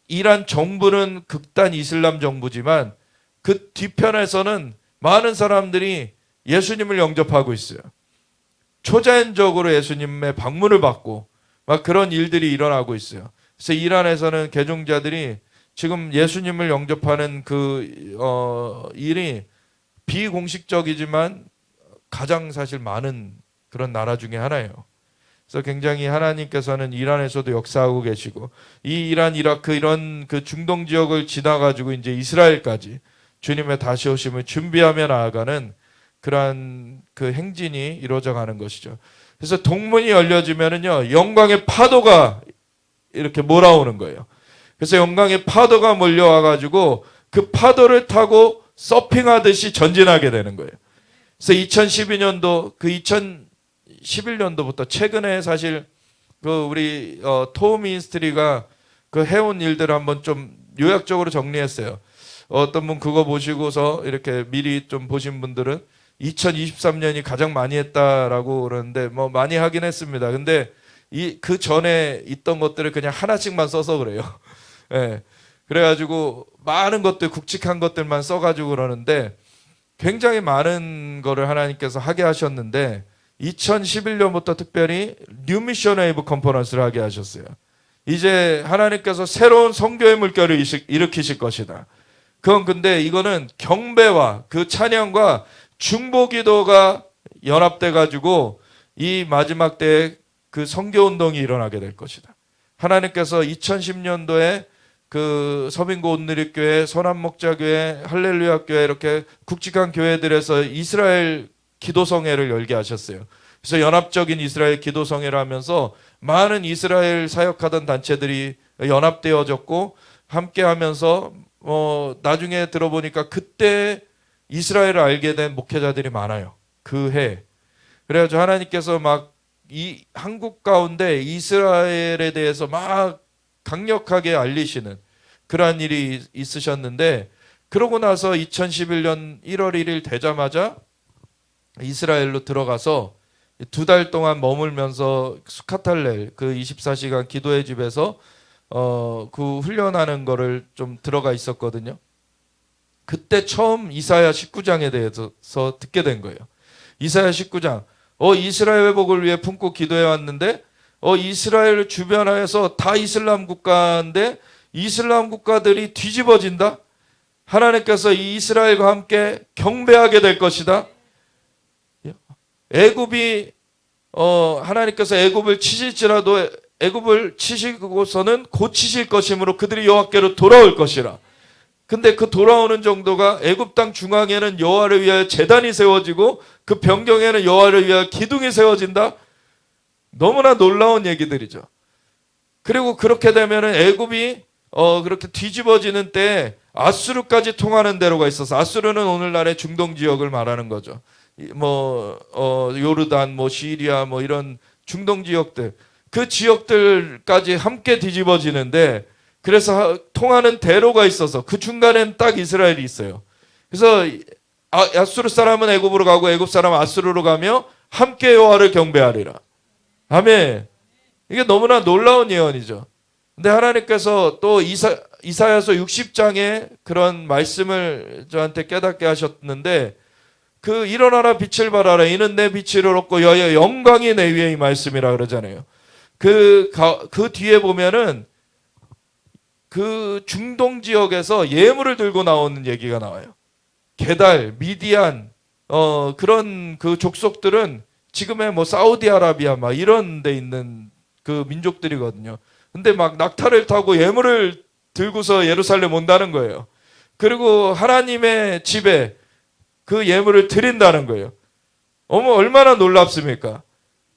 이란 정부는 극단 이슬람 정부지만 그 뒤편에서는 많은 사람들이 예수님을 영접하고 있어요. 초자연적으로 예수님의 방문을 받고 막 그런 일들이 일어나고 있어요. 그래서 이란에서는 개종자들이 지금 예수님을 영접하는 그 일이 비공식적이지만 가장 사실 많은 그런 나라 중에 하나예요. 그래서 굉장히 하나님께서는 이란에서도 역사하고 계시고, 이 이란, 이라크 이런 그 중동 지역을 지나가지고 이제 이스라엘까지 주님의 다시 오심을 준비하며 나아가는 그러한 그 행진이 이루어져 가는 것이죠. 그래서 동문이 열려지면은요, 영광의 파도가 이렇게 몰아오는 거예요. 그래서 영광의 파도가 몰려와가지고 그 파도를 타고 서핑하듯이 전진하게 되는 거예요. 그래서 2012년도, 그 2011년도부터 최근에 사실 그 우리 토우 미니스트리가 그 해온 일들을 한번 좀 요약적으로 정리했어요. 어떤 분 그거 보시고서 이렇게 미리 좀 보신 분들은 2023년이 가장 많이 했다라고 그러는데 뭐 많이 하긴 했습니다. 근데 그 전에 있던 것들을 그냥 하나씩만 써서 그래요. 예. 그래가지고 많은 것들, 굵직한 것들만 써가지고 그러는데 굉장히 많은 거를 하나님께서 하게 하셨는데, 2011년부터 특별히 뉴 미션 웨이브 컨퍼런스를 하게 하셨어요. 이제 하나님께서 새로운 선교의 물결을 일으키실 것이다. 그건 근데 이거는 경배와 그 찬양과 중보기도가 연합돼 가지고 이 마지막 때에 그 선교운동이 일어나게 될 것이다. 하나님께서 2010년도에 그 서빙고 온누리교회, 선한목자교회, 할렐루야교회 이렇게 굵직한 교회들에서 이스라엘 기도성회를 열게 하셨어요. 그래서 연합적인 이스라엘 기도성회를 하면서 많은 이스라엘 사역하던 단체들이 연합되어졌고 함께 하면서 나중에 들어보니까 그때 이스라엘을 알게 된 목회자들이 많아요. 그 해. 그래가지고 하나님께서 막 이 한국 가운데 이스라엘에 대해서 막 강력하게 알리시는 그러한 일이 있으셨는데, 그러고 나서 2011년 1월 1일 되자마자 이스라엘로 들어가서 2달 동안 머물면서 스카탈렐 그 24시간 기도의 집에서 그 훈련하는 거를 좀 들어가 있었거든요. 그때 처음 이사야 19장에 대해서 듣게 된 거예요. 이사야 19장. 이스라엘 회복을 위해 품고 기도해 왔는데 이스라엘 주변에서 다 이슬람 국가인데 이슬람 국가들이 뒤집어진다. 하나님께서 이 이스라엘과 함께 경배하게 될 것이다. 애굽이 하나님께서 애굽을 치실지라도 애굽을 치시고서는 고치실 것이므로 그들이 여호와께로 돌아올 것이라. 근데 그 돌아오는 정도가 애굽 땅 중앙에는 여호와를 위하여 제단이 세워지고 그 변경에는 여호와를 위하여 기둥이 세워진다. 너무나 놀라운 얘기들이죠. 그리고 그렇게 되면은 애굽이 그렇게 뒤집어지는 때 아수르까지 통하는 대로가 있어서, 아수르는 오늘날의 중동 지역을 말하는 거죠. 요르단, 시리아, 이런 중동 지역들, 그 지역들까지 함께 뒤집어지는데, 그래서 통하는 대로가 있어서 그 중간엔 딱 이스라엘이 있어요. 그래서 아수르 사람은 애굽으로 가고 애굽 사람은 아수르로 가며 함께 여호와를 경배하리라. 아멘. 이게 너무나 놀라운 예언이죠. 근데 하나님께서 또 이사야서 60장에 그런 말씀을 저한테 깨닫게 하셨는데, 그 일어나라 빛을 발하라 이는 내 빛을 얻고 여호와의 영광이 내 위에 이 말씀이라 그러잖아요. 그 뒤에 보면은 그 중동 지역에서 예물을 들고 나오는 얘기가 나와요. 게달, 미디안, 그런 그 족속들은 지금의 사우디아라비아 이런 데 있는 그 민족들이거든요. 근데 낙타를 타고 예물을 들고서 예루살렘 온다는 거예요. 그리고 하나님의 집에 그 예물을 드린다는 거예요. 얼마나 놀랍습니까?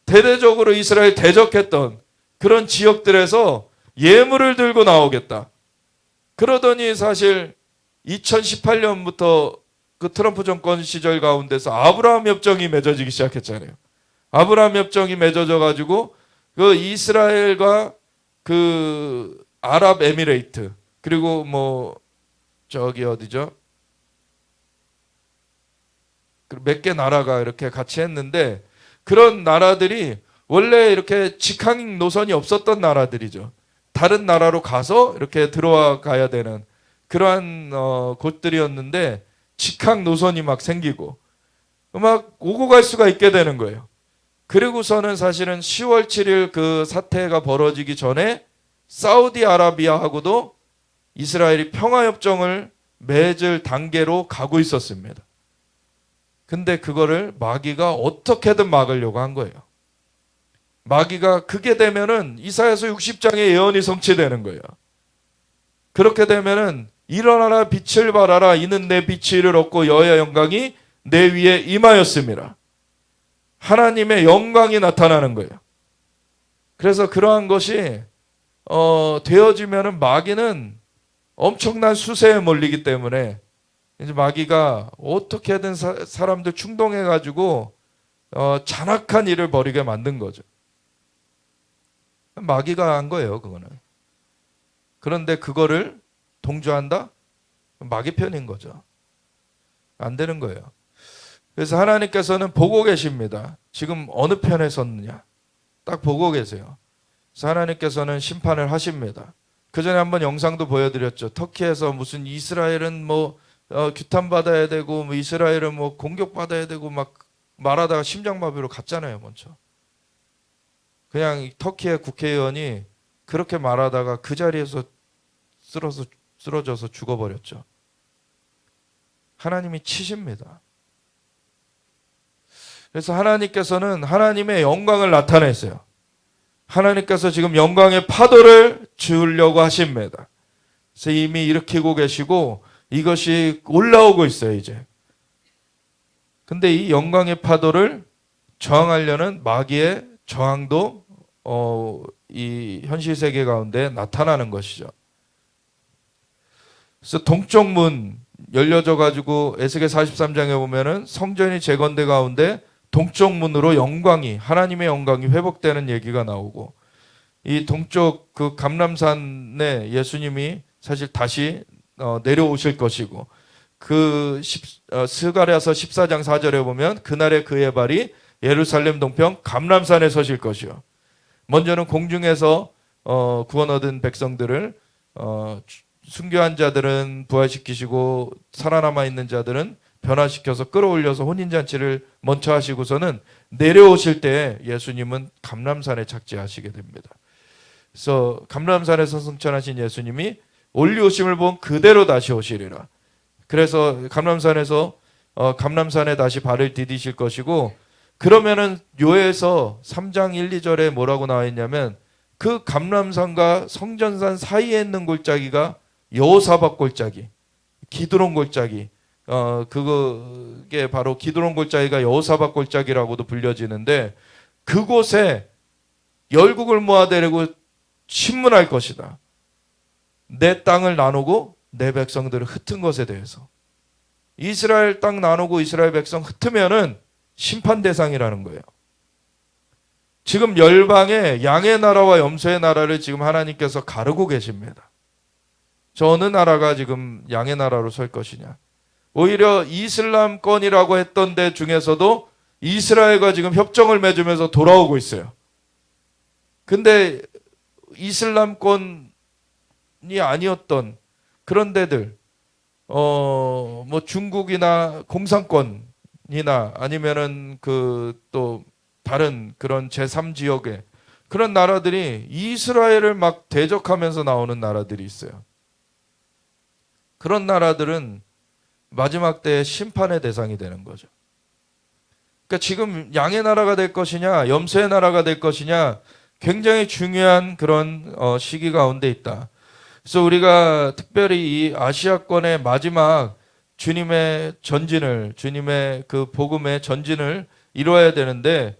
대대적으로 이스라엘 대적했던 그런 지역들에서 예물을 들고 나오겠다. 그러더니 사실 2018년부터 그 트럼프 정권 시절 가운데서 아브라함 협정이 맺어지기 시작했잖아요. 아브라함 협정이 맺어져 가지고 그 이스라엘과 그 아랍에미레이트, 그리고 어디죠? 몇 개 나라가 이렇게 같이 했는데, 그런 나라들이 원래 이렇게 직항 노선이 없었던 나라들이죠. 다른 나라로 가서 이렇게 들어와 가야 되는 그러한 곳들이었는데, 직항 노선이 생기고 오고 갈 수가 있게 되는 거예요. 그리고서는 사실은 10월 7일 그 사태가 벌어지기 전에 사우디아라비아하고도 이스라엘이 평화협정을 맺을 단계로 가고 있었습니다. 근데 그거를 마귀가 어떻게든 막으려고 한 거예요. 마귀가 그게 되면은 이사야서 60장의 예언이 성취되는 거예요. 그렇게 되면은 일어나라 빛을 발하라 이는 내 빛을 얻고 여호와의 영광이 내 위에 임하였음이라. 하나님의 영광이 나타나는 거예요. 그래서 그러한 것이 되어지면은 마귀는 엄청난 수세에 몰리기 때문에 이제 마귀가 어떻게든 사람들 충동해 가지고 잔악한 일을 벌이게 만든 거죠. 마귀가 한 거예요, 그거는. 그런데 그거를 동조한다? 마귀 편인 거죠. 안 되는 거예요. 그래서 하나님께서는 보고 계십니다. 지금 어느 편에 섰느냐? 딱 보고 계세요. 그래서 하나님께서는 심판을 하십니다. 그 전에 한번 영상도 보여드렸죠. 터키에서 무슨 이스라엘은 규탄받아야 되고 이스라엘은 공격받아야 되고 말하다가 심장마비로 갔잖아요, 먼저. 그냥 터키의 국회의원이 그렇게 말하다가 그 자리에서 쓰러져서 죽어버렸죠. 하나님이 치십니다. 그래서 하나님께서는 하나님의 영광을 나타냈어요. 하나님께서 지금 영광의 파도를 주려고 하십니다. 그래서 이미 일으키고 계시고 이것이 올라오고 있어요, 이제. 근데 이 영광의 파도를 저항하려는 마귀의 저항도 이 현실 세계 가운데 나타나는 것이죠. 그래서 동쪽 문 열려져 가지고 에스겔 43장에 보면은 성전이 재건대 가운데 동쪽 문으로 하나님의 영광이 회복되는 얘기가 나오고, 이 동쪽 그 감람산에 예수님이 사실 다시 내려오실 것이고, 스가랴서 14장 4절에 보면 그날에 그의 발이 예루살렘 동편 감람산에 서실 것이요. 먼저는 공중에서 구원 얻은 백성들을 순교한 자들은 부활시키시고 살아남아 있는 자들은 변화시켜서 끌어올려서 혼인잔치를 먼저 하시고서는 내려오실 때 예수님은 감람산에 착지하시게 됩니다. 그래서 감람산에서 승천하신 예수님이 올리오심을 본 그대로 다시 오시리라. 그래서 감람산에 다시 발을 디디실 것이고, 그러면은 요에서 3장 1, 2절에 뭐라고 나와 있냐면 그 감람산과 성전산 사이에 있는 골짜기가 여호사밧 골짜기, 기드론 골짜기, 그게 바로 기드론 골짜기가 여호사밧 골짜기라고도 불려지는데, 그곳에 열국을 모아내려고 신문할 것이다. 내 땅을 나누고 내 백성들을 흩은 것에 대해서. 이스라엘 땅 나누고 이스라엘 백성 흩으면은 심판 대상이라는 거예요. 지금 열방에 양의 나라와 염소의 나라를 지금 하나님께서 가르고 계십니다. 저 어느 나라가 지금 양의 나라로 설 것이냐. 오히려 이슬람권이라고 했던 데 중에서도 이스라엘과 지금 협정을 맺으면서 돌아오고 있어요. 근데 이슬람권이 아니었던 그런 데들, 뭐 중국이나 공산권이나 아니면은 또 다른 그런 제3지역에 그런 나라들이 이스라엘을 막 대적하면서 나오는 나라들이 있어요. 그런 나라들은 마지막 때의 심판의 대상이 되는 거죠. 그러니까 지금 양의 나라가 될 것이냐 염소의 나라가 될 것이냐 굉장히 중요한 그런 시기 가운데 있다. 그래서 우리가 특별히 이 아시아권의 마지막 주님의 전진을, 주님의 그 복음의 전진을 이루어야 되는데,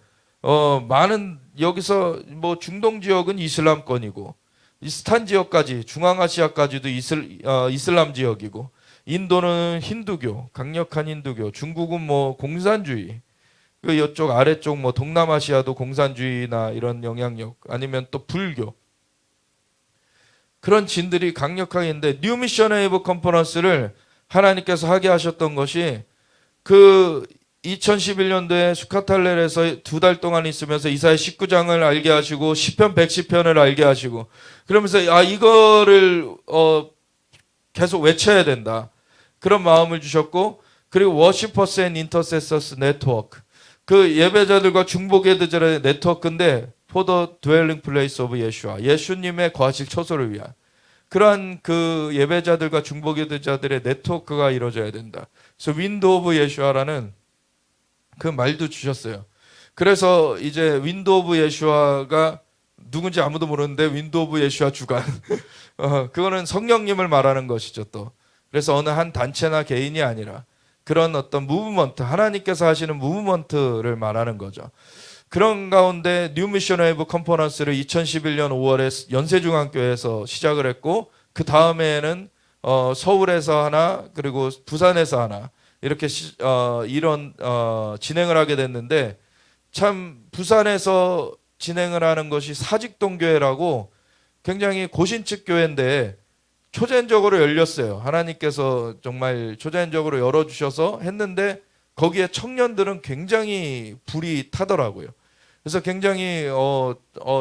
많은 여기서 뭐 중동 지역은 이슬람권이고, 이스탄 지역까지, 중앙아시아까지도 이슬람 지역이고, 인도는 힌두교, 강력한 힌두교, 중국은 뭐 공산주의, 그 이쪽 아래쪽 뭐 동남아시아도 공산주의나 이런 영향력, 아니면 또 불교, 그런 진들이 강력하게 있는데, 뉴 미션 웨이브 컨퍼런스를 하나님께서 하게 하셨던 것이 그 2011년도에 슈카탈렐에서 2달 동안 있으면서 이사야 19장을 알게 하시고 시편 110편을 알게 하시고, 그러면서 이거를 계속 외쳐야 된다, 그런 마음을 주셨고, 그리고 워시퍼스 앤 인터세서스 네트워크, 그 예배자들과 중보기도자의 네트워크인데 for the dwelling place of 예수와 예수님의 거하실 처소를 위한 그러한 그 예배자들과 중보기도자들의 네트워크가 이루어져야 된다. 그래서 윈도우 오브 예수아라는 그 말도 주셨어요. 그래서 이제 윈도우 오브 예수아가 누군지 아무도 모르는데 윈도우 오브 예수아 주간 그거는 성령님을 말하는 것이죠. 또 그래서 어느 한 단체나 개인이 아니라 그런 어떤 무브먼트, 하나님께서 하시는 무브먼트를 말하는 거죠. 그런 가운데 뉴 미션 웨이브 컨퍼런스를 2011년 5월에 연세중앙교회에서 시작을 했고, 그 다음에는 서울에서 하나, 그리고 부산에서 하나, 이렇게 이런 진행을 하게 됐는데, 참 부산에서 진행을 하는 것이 사직동교회라고 굉장히 고신측 교회인데 초자연적으로 열렸어요. 하나님께서 정말 초자연적으로 열어주셔서 했는데 거기에 청년들은 굉장히 불이 타더라고요. 그래서 굉장히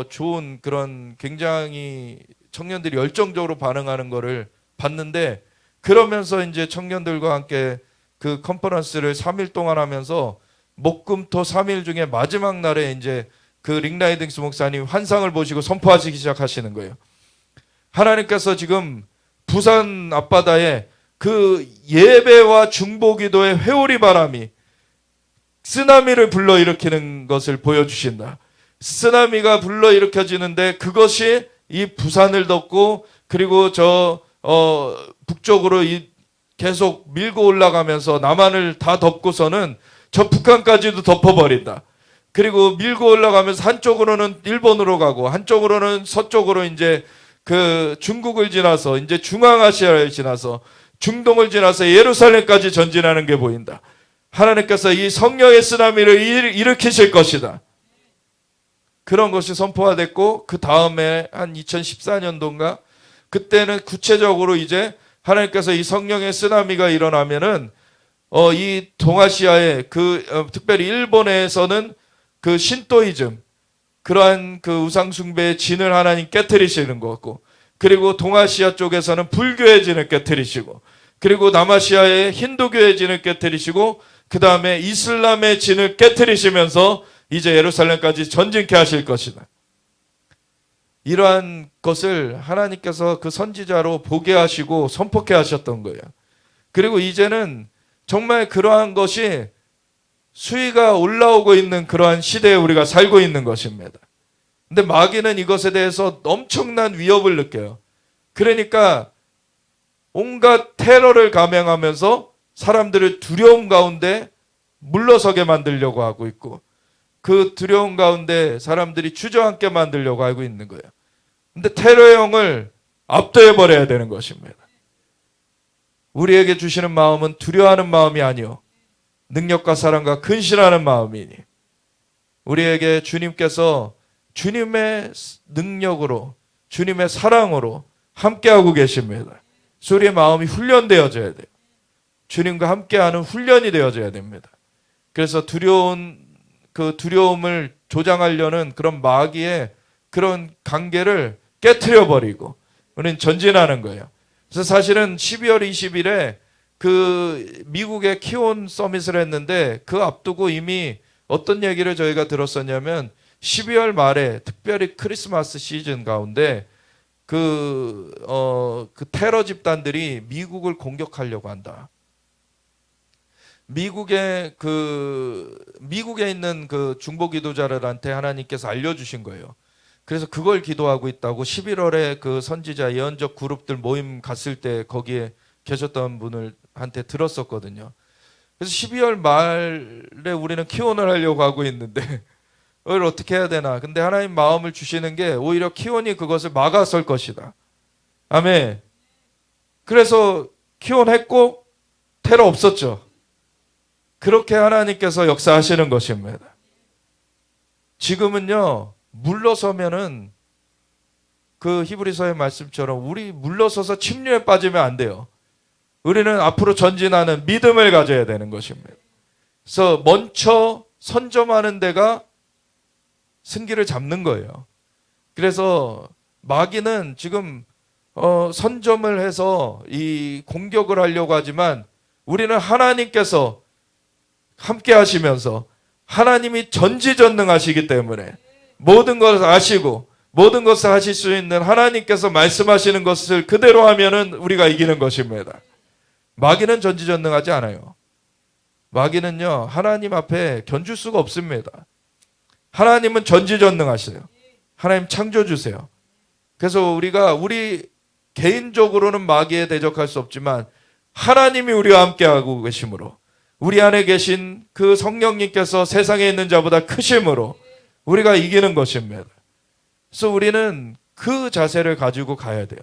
좋은 그런 굉장히 청년들이 열정적으로 반응하는 거를 봤는데, 그러면서 이제 청년들과 함께 그 컨퍼런스를 3일 동안 하면서 목금토 3일 중에 마지막 날에 이제 그 링라이딩스 목사님 환상을 보시고 선포하시기 시작하시는 거예요. 하나님께서 지금 부산 앞바다에 그 예배와 중보기도의 회오리 바람이 쓰나미를 불러일으키는 것을 보여주신다. 쓰나미가 불러일으켜지는데 그것이 이 부산을 덮고, 그리고 저 북쪽으로 계속 밀고 올라가면서 남한을 다 덮고서는 저 북한까지도 덮어버린다. 그리고 밀고 올라가면서 한쪽으로는 일본으로 가고 한쪽으로는 서쪽으로 이제 그 중국을 지나서 이제 중앙아시아를 지나서 중동을 지나서 예루살렘까지 전진하는 게 보인다. 하나님께서 이 성령의 쓰나미를 일으키실 것이다. 그런 것이 선포가 됐고, 그 다음에 한 2014년도인가 그때는 구체적으로 이제 하나님께서 이 성령의 쓰나미가 일어나면은 이 동아시아의 특별히 일본에서는 그 신토이즘, 그러한 그 우상숭배의 진을 하나님 깨트리시는 것 같고, 그리고 동아시아 쪽에서는 불교의 진을 깨트리시고, 그리고 남아시아의 힌두교의 진을 깨트리시고, 그 다음에 이슬람의 진을 깨트리시면서 이제 예루살렘까지 전진케 하실 것이다. 이러한 것을 하나님께서 그 선지자로 보게 하시고 선포케 하셨던 거예요. 그리고 이제는 정말 그러한 것이 수위가 올라오고 있는 그러한 시대에 우리가 살고 있는 것입니다. 근데 마귀는 이것에 대해서 엄청난 위협을 느껴요. 그러니까 온갖 테러를 감행하면서 사람들을 두려움 가운데 물러서게 만들려고 하고 있고, 그 두려움 가운데 사람들이 주저앉게 만들려고 하고 있는 거예요. 근데 테러의 영을 압도해 버려야 되는 것입니다. 우리에게 주시는 마음은 두려워하는 마음이 아니요 능력과 사랑과 근신하는 마음이니, 우리에게 주님께서 주님의 능력으로, 주님의 사랑으로 함께하고 계십니다. 그래서 우리의 마음이 훈련되어져야 돼요. 주님과 함께하는 훈련이 되어져야 됩니다. 그래서 그 두려움을 조장하려는 그런 마귀의 그런 관계를 깨트려 버리고 우리는 전진하는 거예요. 그래서 사실은 12월 20일에 그 미국의 키온 서밋을 했는데, 그 앞두고 이미 어떤 얘기를 저희가 들었었냐면 12월 말에 특별히 크리스마스 시즌 가운데 그 테러 집단들이 미국을 공격하려고 한다. 미국에 있는 그 중보 기도자들한테 하나님께서 알려주신 거예요. 그래서 그걸 기도하고 있다고 11월에 그 선지자 예언적 그룹들 모임 갔을 때 거기에 계셨던 분들한테 들었었거든요. 그래서 12월 말에 우리는 키온을 하려고 하고 있는데 이걸 어떻게 해야 되나. 근데 하나님 마음을 주시는 게 오히려 키온이 그것을 막아설 것이다. 아멘. 그래서 키온 했고 테러 없었죠. 그렇게 하나님께서 역사하시는 것입니다. 지금은요, 물러서면은 그 히브리서의 말씀처럼 우리 물러서서 침륜에 빠지면 안 돼요. 우리는 앞으로 전진하는 믿음을 가져야 되는 것입니다. 그래서 먼저 선점하는 데가 승기를 잡는 거예요. 그래서 마귀는 지금 선점을 해서 이 공격을 하려고 하지만, 우리는 하나님께서 함께 하시면서 하나님이 전지전능하시기 때문에 모든 것을 아시고 모든 것을 하실 수 있는 하나님께서 말씀하시는 것을 그대로 하면은 우리가 이기는 것입니다. 마귀는 전지전능하지 않아요. 마귀는요, 하나님 앞에 견줄 수가 없습니다. 하나님은 전지전능하세요. 하나님 창조주세요. 그래서 우리 개인적으로는 마귀에 대적할 수 없지만 하나님이 우리와 함께하고 계심으로, 우리 안에 계신 그 성령님께서 세상에 있는 자보다 크심으로 우리가 이기는 것입니다. 그래서 우리는 그 자세를 가지고 가야 돼요.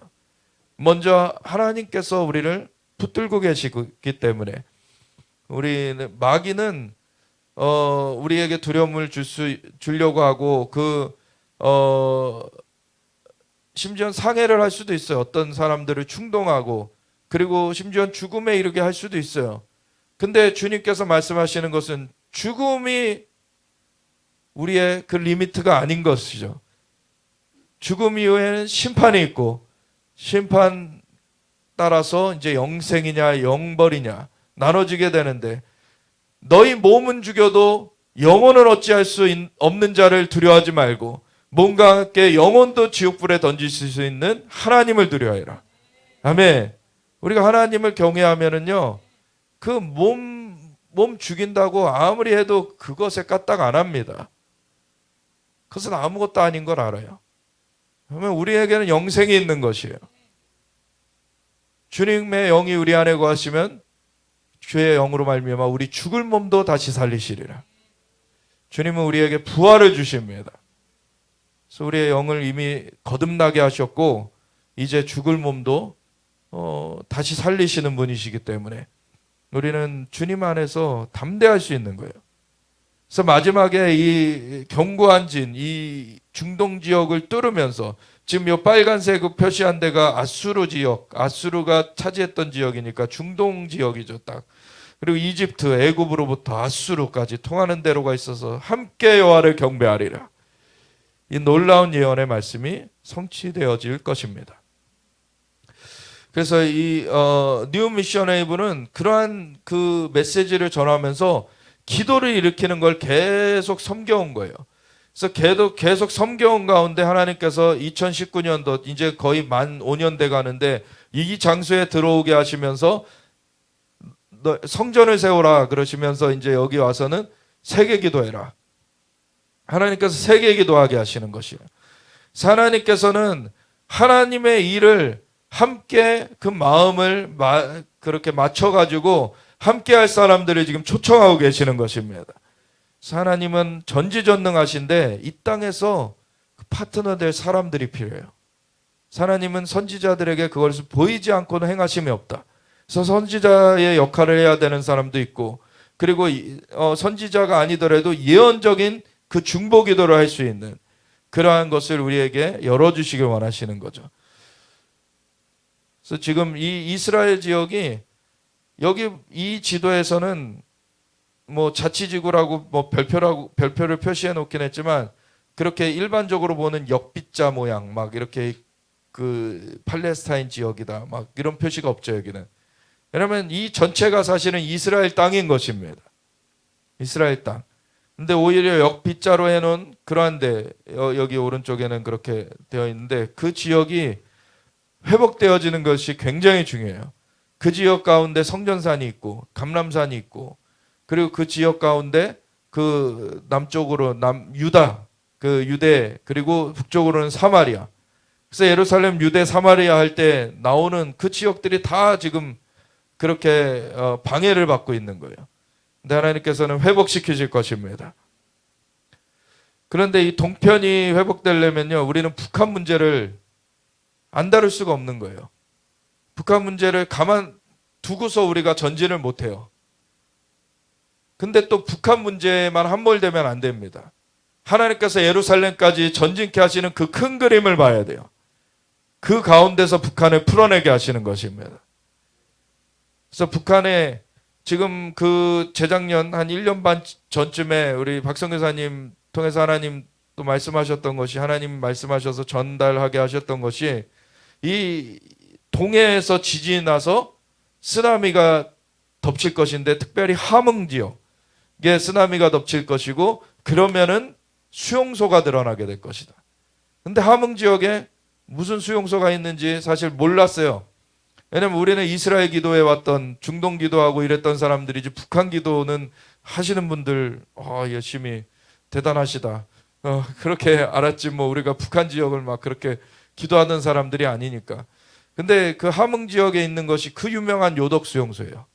먼저 하나님께서 우리를 붙들고 계시기 때문에, 마귀는 우리에게 두려움을 주려고 하고 심지어 상해를 할 수도 있어요. 어떤 사람들을 충동하고, 그리고 심지어 죽음에 이르게 할 수도 있어요. 근데 주님께서 말씀하시는 것은 죽음이 우리의 그 리미트가 아닌 것이죠. 죽음 이후에는 심판이 있고, 심판 따라서 이제 영생이냐 영벌이냐 나눠지게 되는데, 너희 몸은 죽여도 영혼은 어찌할 수 없는 자를 두려워하지 말고 몸과 함께 영혼도 지옥불에 던지실 수 있는 하나님을 두려워해라. 아멘. 우리가 하나님을 경외하면은요, 그 몸 죽인다고 아무리 해도 그것에 까딱 안 합니다. 그것은 아무것도 아닌 걸 알아요. 그러면 우리에게는 영생이 있는 것이에요. 주님의 영이 우리 안에 거하시면 주의 영으로 말미암아 우리 죽을 몸도 다시 살리시리라. 주님은 우리에게 부활을 주십니다. 그래서 우리의 영을 이미 거듭나게 하셨고, 이제 죽을 몸도 다시 살리시는 분이시기 때문에 우리는 주님 안에서 담대할 수 있는 거예요. 그래서 마지막에 이 견고한 진, 이 중동 지역을 뚫으면서 지금 이 빨간색 표시한 데가 아수르 지역, 아수르가 차지했던 지역이니까 중동 지역이죠, 딱. 그리고 이집트, 애굽으로부터 아수르까지 통하는 대로가 있어서 함께 여호와를 경배하리라. 이 놀라운 예언의 말씀이 성취되어질 것입니다. 그래서 이 뉴 미션 웨이브는 그러한 그 메시지를 전하면서 기도를 일으키는 걸 계속 섬겨온 거예요. 그래서 계속 섬겨온 가운데 하나님께서 2019년도 이제 거의 만 5년 돼 가는데 이 장소에 들어오게 하시면서 너 성전을 세우라 그러시면서 이제 여기 와서는 세계 기도해라. 하나님께서 세계 기도하게 하시는 것이에요. 하나님께서는 하나님의 일을 함께 그 마음을 그렇게 맞춰가지고 함께 할 사람들을 지금 초청하고 계시는 것입니다. 하나님은 전지전능하신데 이 땅에서 그 파트너 될 사람들이 필요해요. 하나님은 선지자들에게 그것을 보이지 않고는 행하심이 없다. 그래서 선지자의 역할을 해야 되는 사람도 있고, 그리고 선지자가 아니더라도 예언적인 그 중보 기도를 할 수 있는 그러한 것을 우리에게 열어주시길 원하시는 거죠. 그래서 지금 이 이스라엘 지역이 여기 이 지도에서는 뭐 자치지구라고 뭐 별표를 표시해 놓긴 했지만 그렇게 일반적으로 보는 역빗자 모양 막 이렇게 그 팔레스타인 지역이다 막 이런 표시가 없죠. 여기는. 왜냐하면 이 전체가 사실은 이스라엘 땅인 것입니다. 이스라엘 땅. 근데 오히려 역빗자로 해놓은 그러한데 여기 오른쪽에는 그렇게 되어 있는데 그 지역이 회복되어지는 것이 굉장히 중요해요. 그 지역 가운데 성전산이 있고 감람산이 있고 그리고 그 지역 가운데 그 남쪽으로 유다 그 유대 그리고 북쪽으로는 사마리아. 그래서 예루살렘 유대 사마리아 할 때 나오는 그 지역들이 다 지금 그렇게 방해를 받고 있는 거예요. 근데 하나님께서는 회복시키실 것입니다. 그런데 이 동편이 회복되려면요, 우리는 북한 문제를 안 다룰 수가 없는 거예요. 북한 문제를 가만 두고서 우리가 전진을 못해요. 근데 또 북한 문제만 함몰되면 안 됩니다. 하나님께서 예루살렘까지 전진케 하시는 그 큰 그림을 봐야 돼요. 그 가운데서 북한을 풀어내게 하시는 것입니다. 그래서 북한에 지금 그 재작년 한 1년 반 전쯤에 우리 박성교사님 통해서 하나님 또 말씀하셨던 것이 하나님 말씀하셔서 전달하게 하셨던 것이 이 동해에서 지진이 나서 쓰나미가 덮칠 것인데 특별히 함흥 지역에 쓰나미가 덮칠 것이고 그러면은 수용소가 드러나게 될 것이다. 근데 함흥 지역에 무슨 수용소가 있는지 사실 몰랐어요. 왜냐면 우리는 이스라엘 기도해 왔던 중동 기도하고 이랬던 사람들이지 북한 기도는 하시는 분들 열심히 대단하시다. 그렇게 알았지 뭐 우리가 북한 지역을 막 그렇게 기도하는 사람들이 아니니까. 근데 그 함흥 지역에 있는 것이 그 유명한 요덕 수용소예요.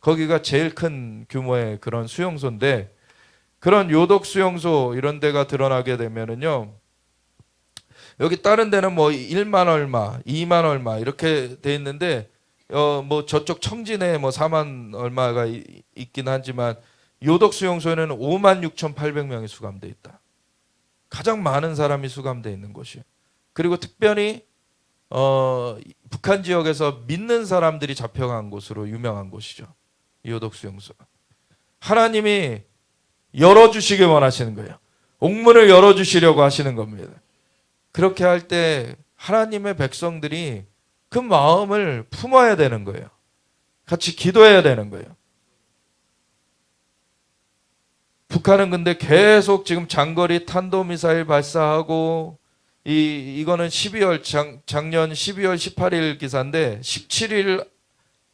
거기가 제일 큰 규모의 그런 수용소인데 그런 요덕 수용소 이런 데가 드러나게 되면은요. 여기 다른 데는 뭐 1만 얼마, 2만 얼마 이렇게 돼 있는데 뭐 저쪽 청진에 뭐 4만 얼마가 있긴 하지만 요덕 수용소에는 56,800명이 수감돼 있다. 가장 많은 사람이 수감돼 있는 곳이에요. 그리고 특별히 북한 지역에서 믿는 사람들이 잡혀간 곳으로 유명한 곳이죠. 요덕 수용소가. 하나님이 열어주시길 원하시는 거예요. 옥문을 열어주시려고 하시는 겁니다. 그렇게 할 때 하나님의 백성들이 그 마음을 품어야 되는 거예요. 같이 기도해야 되는 거예요. 북한은 근데 계속 지금 장거리 탄도미사일 발사하고 이거는 작년 12월 18일 기사인데 17일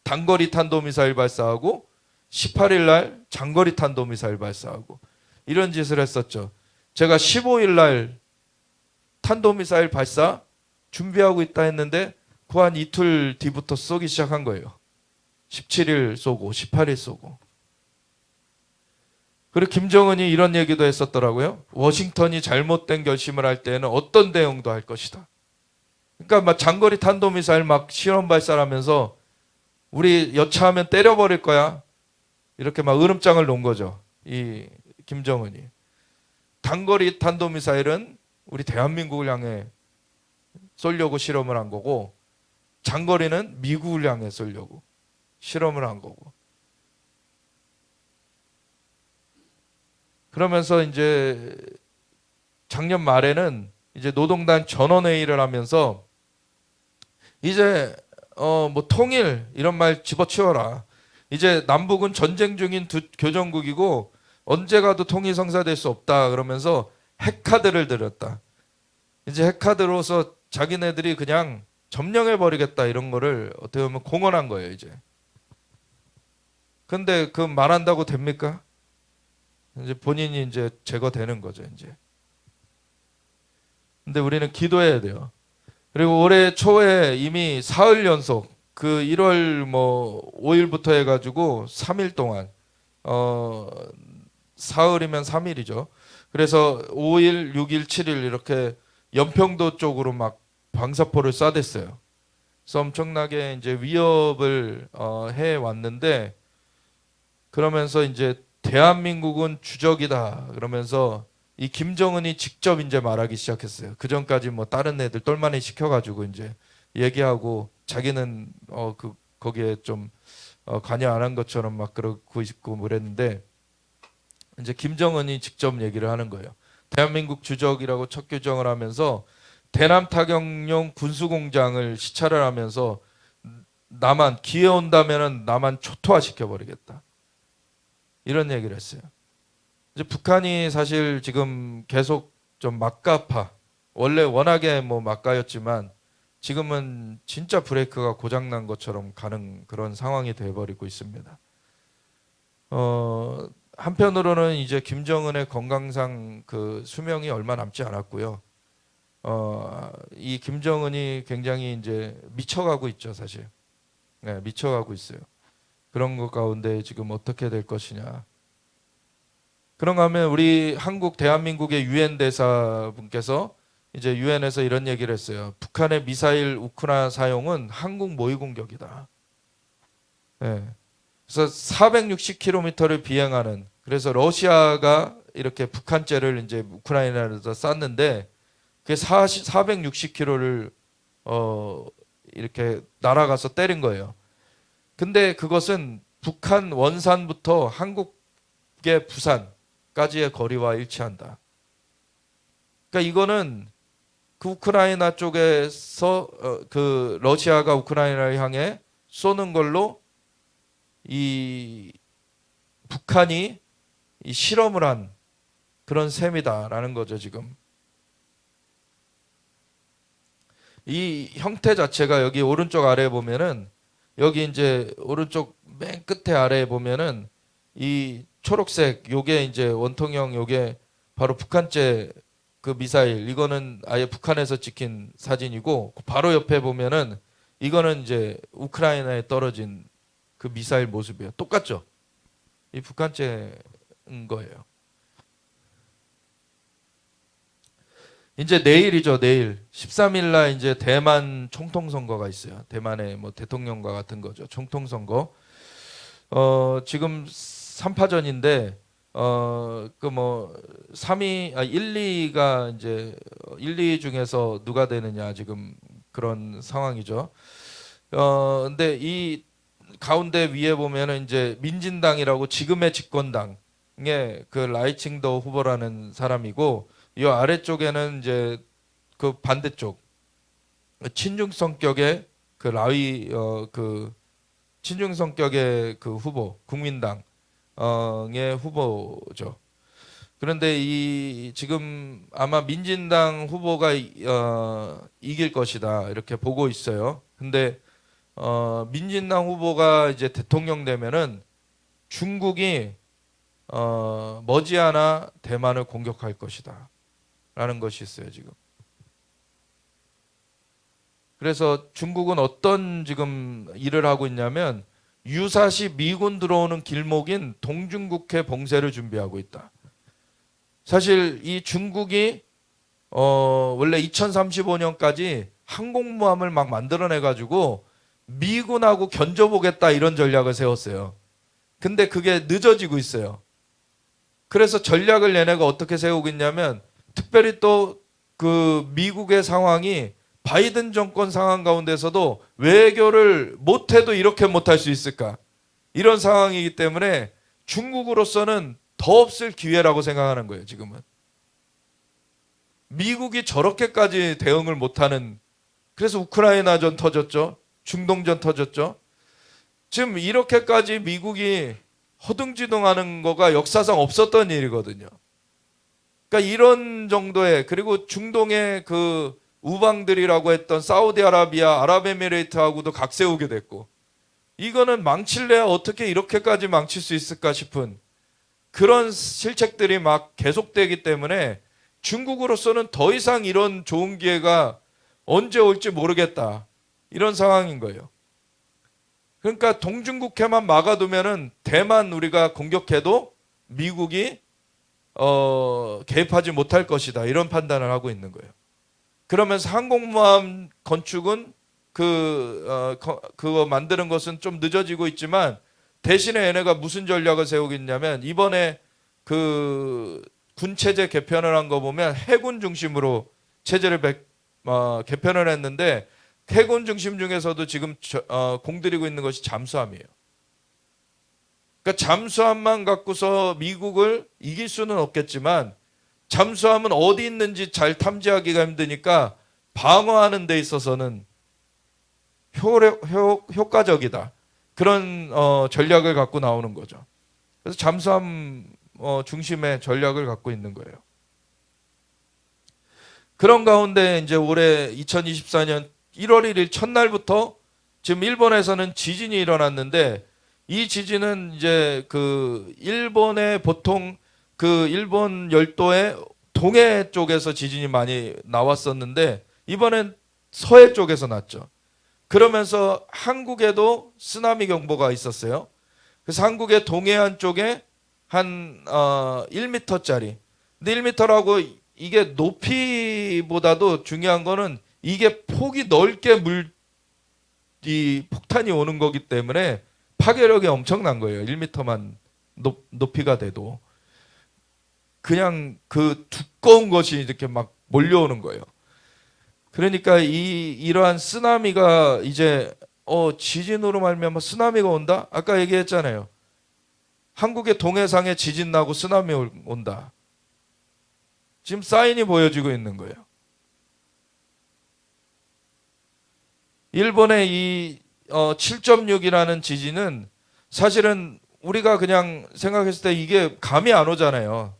단거리 탄도미사일 발사하고 18일 날 장거리 탄도미사일 발사하고 이런 짓을 했었죠. 제가 15일 날 탄도미사일 발사 준비하고 있다 했는데 그 한 이틀 뒤부터 쏘기 시작한 거예요. 17일 쏘고 18일 쏘고. 그리고 김정은이 이런 얘기도 했었더라고요. 워싱턴이 잘못된 결심을 할 때는 어떤 대응도 할 것이다. 그러니까 막 장거리 탄도미사일 막 실험 발사하면서 우리 여차하면 때려버릴 거야. 이렇게 막 으름장을 놓은 거죠. 이 김정은이. 단거리 탄도미사일은 우리 대한민국을 향해 쏘려고 실험을 한 거고, 장거리는 미국을 향해 쏘려고 실험을 한 거고. 그러면서 이제 작년 말에는 이제 노동당 전원회의를 하면서 이제 뭐 통일 이런 말 집어치워라. 이제 남북은 전쟁 중인 두 교전국이고 언제 가도 통일 성사될 수 없다. 그러면서 핵카드를 들였다. 이제 핵카드로서 자기네들이 그냥 점령해 버리겠다 이런 거를 어떻게 보면 공언한 거예요, 이제. 근데 그 말한다고 됩니까? 이제 본인이 이제 제거되는 거죠, 이제. 근데 우리는 기도해야 돼요. 그리고 올해 초에 이미 사흘 연속 그 1월 뭐 5일부터 해가지고 3일 동안 사흘이면 3일이죠. 그래서 5일, 6일, 7일 이렇게 연평도 쪽으로 막 방사포를 쏴댔어요. 그래서 엄청나게 이제 위협을 해 왔는데, 그러면서 이제 대한민국은 주적이다 그러면서 이 김정은이 직접 이제 말하기 시작했어요. 그 전까지 뭐 다른 애들 똘마니 시켜가지고 이제 얘기하고 자기는 거기에 좀 관여 안 한 것처럼 막 그러고 있고 그랬는데, 이제 김정은이 직접 얘기를 하는 거예요. 대한민국 주적이라고 첫 규정을 하면서 대남 타격용 군수공장을 시찰을 하면서 남한 기회 온다면은 남한 초토화 시켜버리겠다 이런 얘기를 했어요. 이제 북한이 사실 지금 계속 좀 막가파, 원래 워낙에 뭐 막가였지만 지금은 진짜 브레이크가 고장난 것처럼 가는 그런 상황이 돼버리고 있습니다. 한편으로는 이제 김정은의 건강상 그 수명이 얼마 남지 않았고요. 이 김정은이 굉장히 이제 미쳐가고 있죠, 사실. 네, 미쳐가고 있어요. 그런 것 가운데 지금 어떻게 될 것이냐. 그런가 하면 우리 한국 대한민국의 유엔 대사분께서 이제 유엔에서 이런 얘기를 했어요. 북한의 미사일 우크라 사용은 한국 모의 공격이다. 네. 그래서 460km를 비행하는, 그래서 러시아가 이렇게 북한제를 이제 우크라이나에서 쐈는데 그게 460km를 이렇게 날아가서 때린 거예요. 근데 그것은 북한 원산부터 한국의 부산까지의 거리와 일치한다. 그러니까 이거는 그 우크라이나 쪽에서 그 러시아가 우크라이나를 향해 쏘는 걸로 이 북한이 이 실험을 한 그런 셈이다라는 거죠, 지금. 이 형태 자체가 여기 오른쪽 아래에 보면은, 여기 이제 오른쪽 맨 끝에 아래에 보면은 이 초록색 요게 이제 원통형, 요게 바로 북한제 그 미사일, 이거는 아예 북한에서 찍힌 사진이고, 바로 옆에 보면은 이거는 이제 우크라이나에 떨어진 그 미사일 모습이에요. 똑같죠? 이 북한제인 거예요. 이제 내일이죠, 내일. 13일 날 이제 대만 총통선거가 있어요. 대만의 뭐 대통령과 같은 거죠. 총통선거. 지금 3파전인데, 그 뭐 1, 2가 이제 1, 2 중에서 누가 되느냐 지금 그런 상황이죠. 근데 이 가운데 위에 보면은 이제 민진당이라고 지금의 집권당의 그 라이칭더 후보라는 사람이고, 이 아래쪽에는 이제 그 반대쪽 친중 성격의 그 그 친중 성격의 그 후보, 국민당의 후보죠. 그런데 이 지금 아마 민진당 후보가 이길 것이다 이렇게 보고 있어요. 근데 민진당 후보가 이제 대통령 되면은 중국이 머지않아 대만을 공격할 것이다 라는 것이 있어요, 지금. 그래서 중국은 어떤 지금 일을 하고 있냐면, 유사시 미군 들어오는 길목인 동중국해 봉쇄를 준비하고 있다. 사실 이 중국이 원래 2035년까지 항공모함을 막 만들어내 가지고 미군하고 견줘보겠다 이런 전략을 세웠어요. 근데 그게 늦어지고 있어요. 그래서 전략을 얘네가 어떻게 세우고 있냐면, 특별히 또 그 미국의 상황이 바이든 정권 상황 가운데서도 외교를 못해도 이렇게 못할 수 있을까? 이런 상황이기 때문에 중국으로서는 더 없을 기회라고 생각하는 거예요, 지금은. 미국이 저렇게까지 대응을 못하는, 그래서 우크라이나전 터졌죠. 중동전 터졌죠. 지금 이렇게까지 미국이 허둥지둥하는 거가 역사상 없었던 일이거든요. 그러니까 이런 정도의, 그리고 중동의 그 우방들이라고 했던 사우디아라비아, 아랍에미레이트하고도 각세우게 됐고, 이거는 망칠래야 어떻게 이렇게까지 망칠 수 있을까 싶은 그런 실책들이 막 계속되기 때문에 중국으로서는 더 이상 이런 좋은 기회가 언제 올지 모르겠다, 이런 상황인 거예요. 그러니까 동중국해만 막아두면은 대만 우리가 공격해도 미국이 개입하지 못할 것이다, 이런 판단을 하고 있는 거예요. 그러면서 항공모함 건축은 그거 만드는 것은 좀 늦어지고 있지만, 대신에 얘네가 무슨 전략을 세우고 있냐면, 이번에 그 군체제 개편을 한 거 보면 해군 중심으로 체제를 개편을 했는데, 해군 중심 중에서도 지금 공들이고 있는 것이 잠수함이에요. 그러니까 잠수함만 갖고서 미국을 이길 수는 없겠지만, 잠수함은 어디 있는지 잘 탐지하기가 힘드니까 방어하는 데 있어서는 효과적이다, 그런 전략을 갖고 나오는 거죠. 그래서 잠수함 중심의 전략을 갖고 있는 거예요. 그런 가운데 이제 올해 2024년 1월 1일 첫날부터 지금 일본에서는 지진이 일어났는데, 이 지진은 이제 그 일본의 보통 그 일본 열도의 동해 쪽에서 지진이 많이 나왔었는데, 이번엔 서해 쪽에서 났죠. 그러면서 한국에도 쓰나미 경보가 있었어요. 그래서 한국의 동해안 쪽에 한 1m짜리. 근데 1m라고 이게 높이보다도 중요한 거는 이게 폭이 넓게 이 폭탄이 오는 거기 때문에 파괴력이 엄청난 거예요. 1m만 높이가 돼도. 그냥 그 두꺼운 것이 이렇게 막 몰려오는 거예요. 그러니까 이러한 쓰나미가 이제 지진으로 말미암아 쓰나미가 온다? 아까 얘기했잖아요. 한국의 동해상에 지진 나고 쓰나미 온다. 지금 사인이 보여지고 있는 거예요. 일본의 이 7.6이라는 지진은 사실은 우리가 그냥 생각했을 때 이게 감이 안 오잖아요.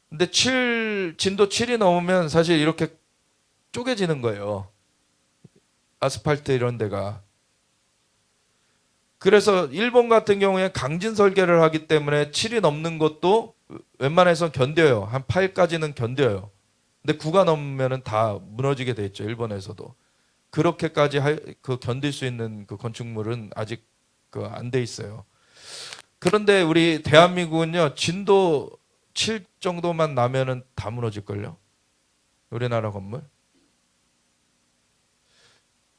근데 진도 7이 넘으면 사실 이렇게 쪼개지는 거예요. 아스팔트 이런 데가. 그래서 일본 같은 경우에 강진 설계를 하기 때문에 7이 넘는 것도 웬만해서 견뎌요. 한 8까지는 견뎌요. 근데 9가 넘으면 다 무너지게 돼 있죠, 일본에서도. 그렇게까지 견딜 수 있는 그 건축물은 아직 안 돼 있어요. 그런데 우리 대한민국은요, 진도 7 정도만 나면은 다 무너질걸요, 우리나라 건물.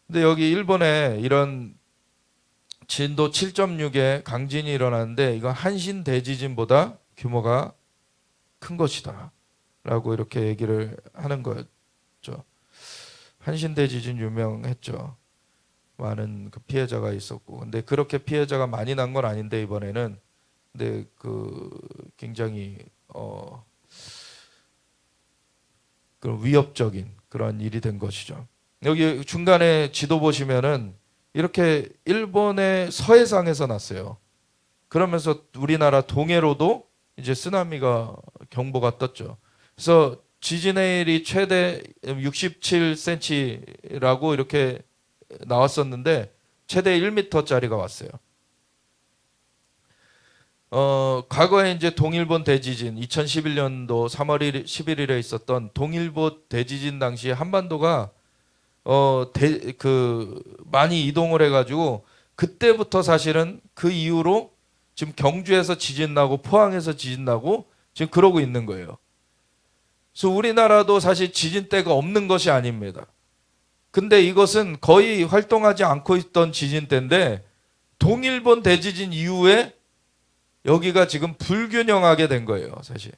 근데 여기 일본에 이런 진도 7.6의 강진이 일어났는데, 이건 한신 대지진보다 규모가 큰 것이다 라고 이렇게 얘기를 하는 거였죠. 한신 대지진 유명했죠. 많은 그 피해자가 있었고. 근데 그렇게 피해자가 많이 난 건 아닌데, 이번에는. 근데 굉장히 그런 위협적인 그런 일이 된 것이죠. 여기 중간에 지도 보시면은 이렇게 일본의 서해상에서 났어요. 그러면서 우리나라 동해로도 이제 쓰나미가 경보가 떴죠. 그래서 지진의 일이 최대 67cm라고 이렇게 나왔었는데, 최대 1m짜리가 왔어요. 과거에 이제 동일본 대지진 2011년도 3월 11일에 있었던 동일본 대지진 당시 한반도가 많이 이동을 해가지고, 그때부터 사실은 그 이후로 지금 경주에서 지진 나고 포항에서 지진 나고 지금 그러고 있는 거예요. 그래서 우리나라도 사실 지진대가 없는 것이 아닙니다. 근데 이것은 거의 활동하지 않고 있던 지진대인데, 동일본 대지진 이후에 여기가 지금 불균형하게 된 거예요, 사실.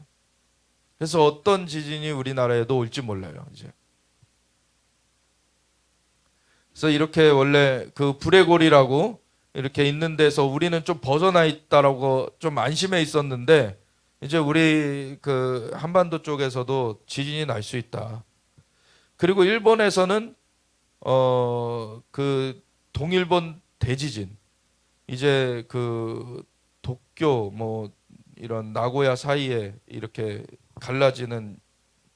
그래서 어떤 지진이 우리나라에도 올지 몰라요, 이제. 그래서 이렇게 원래 그 불의 골이라고 이렇게 있는 데서 우리는 좀 벗어나 있다라고 좀 안심해 있었는데, 이제 우리 그 한반도 쪽에서도 지진이 날 수 있다. 그리고 일본에서는 그 동일본 대지진, 이제 그 도쿄 뭐 이런 나고야 사이에 이렇게 갈라지는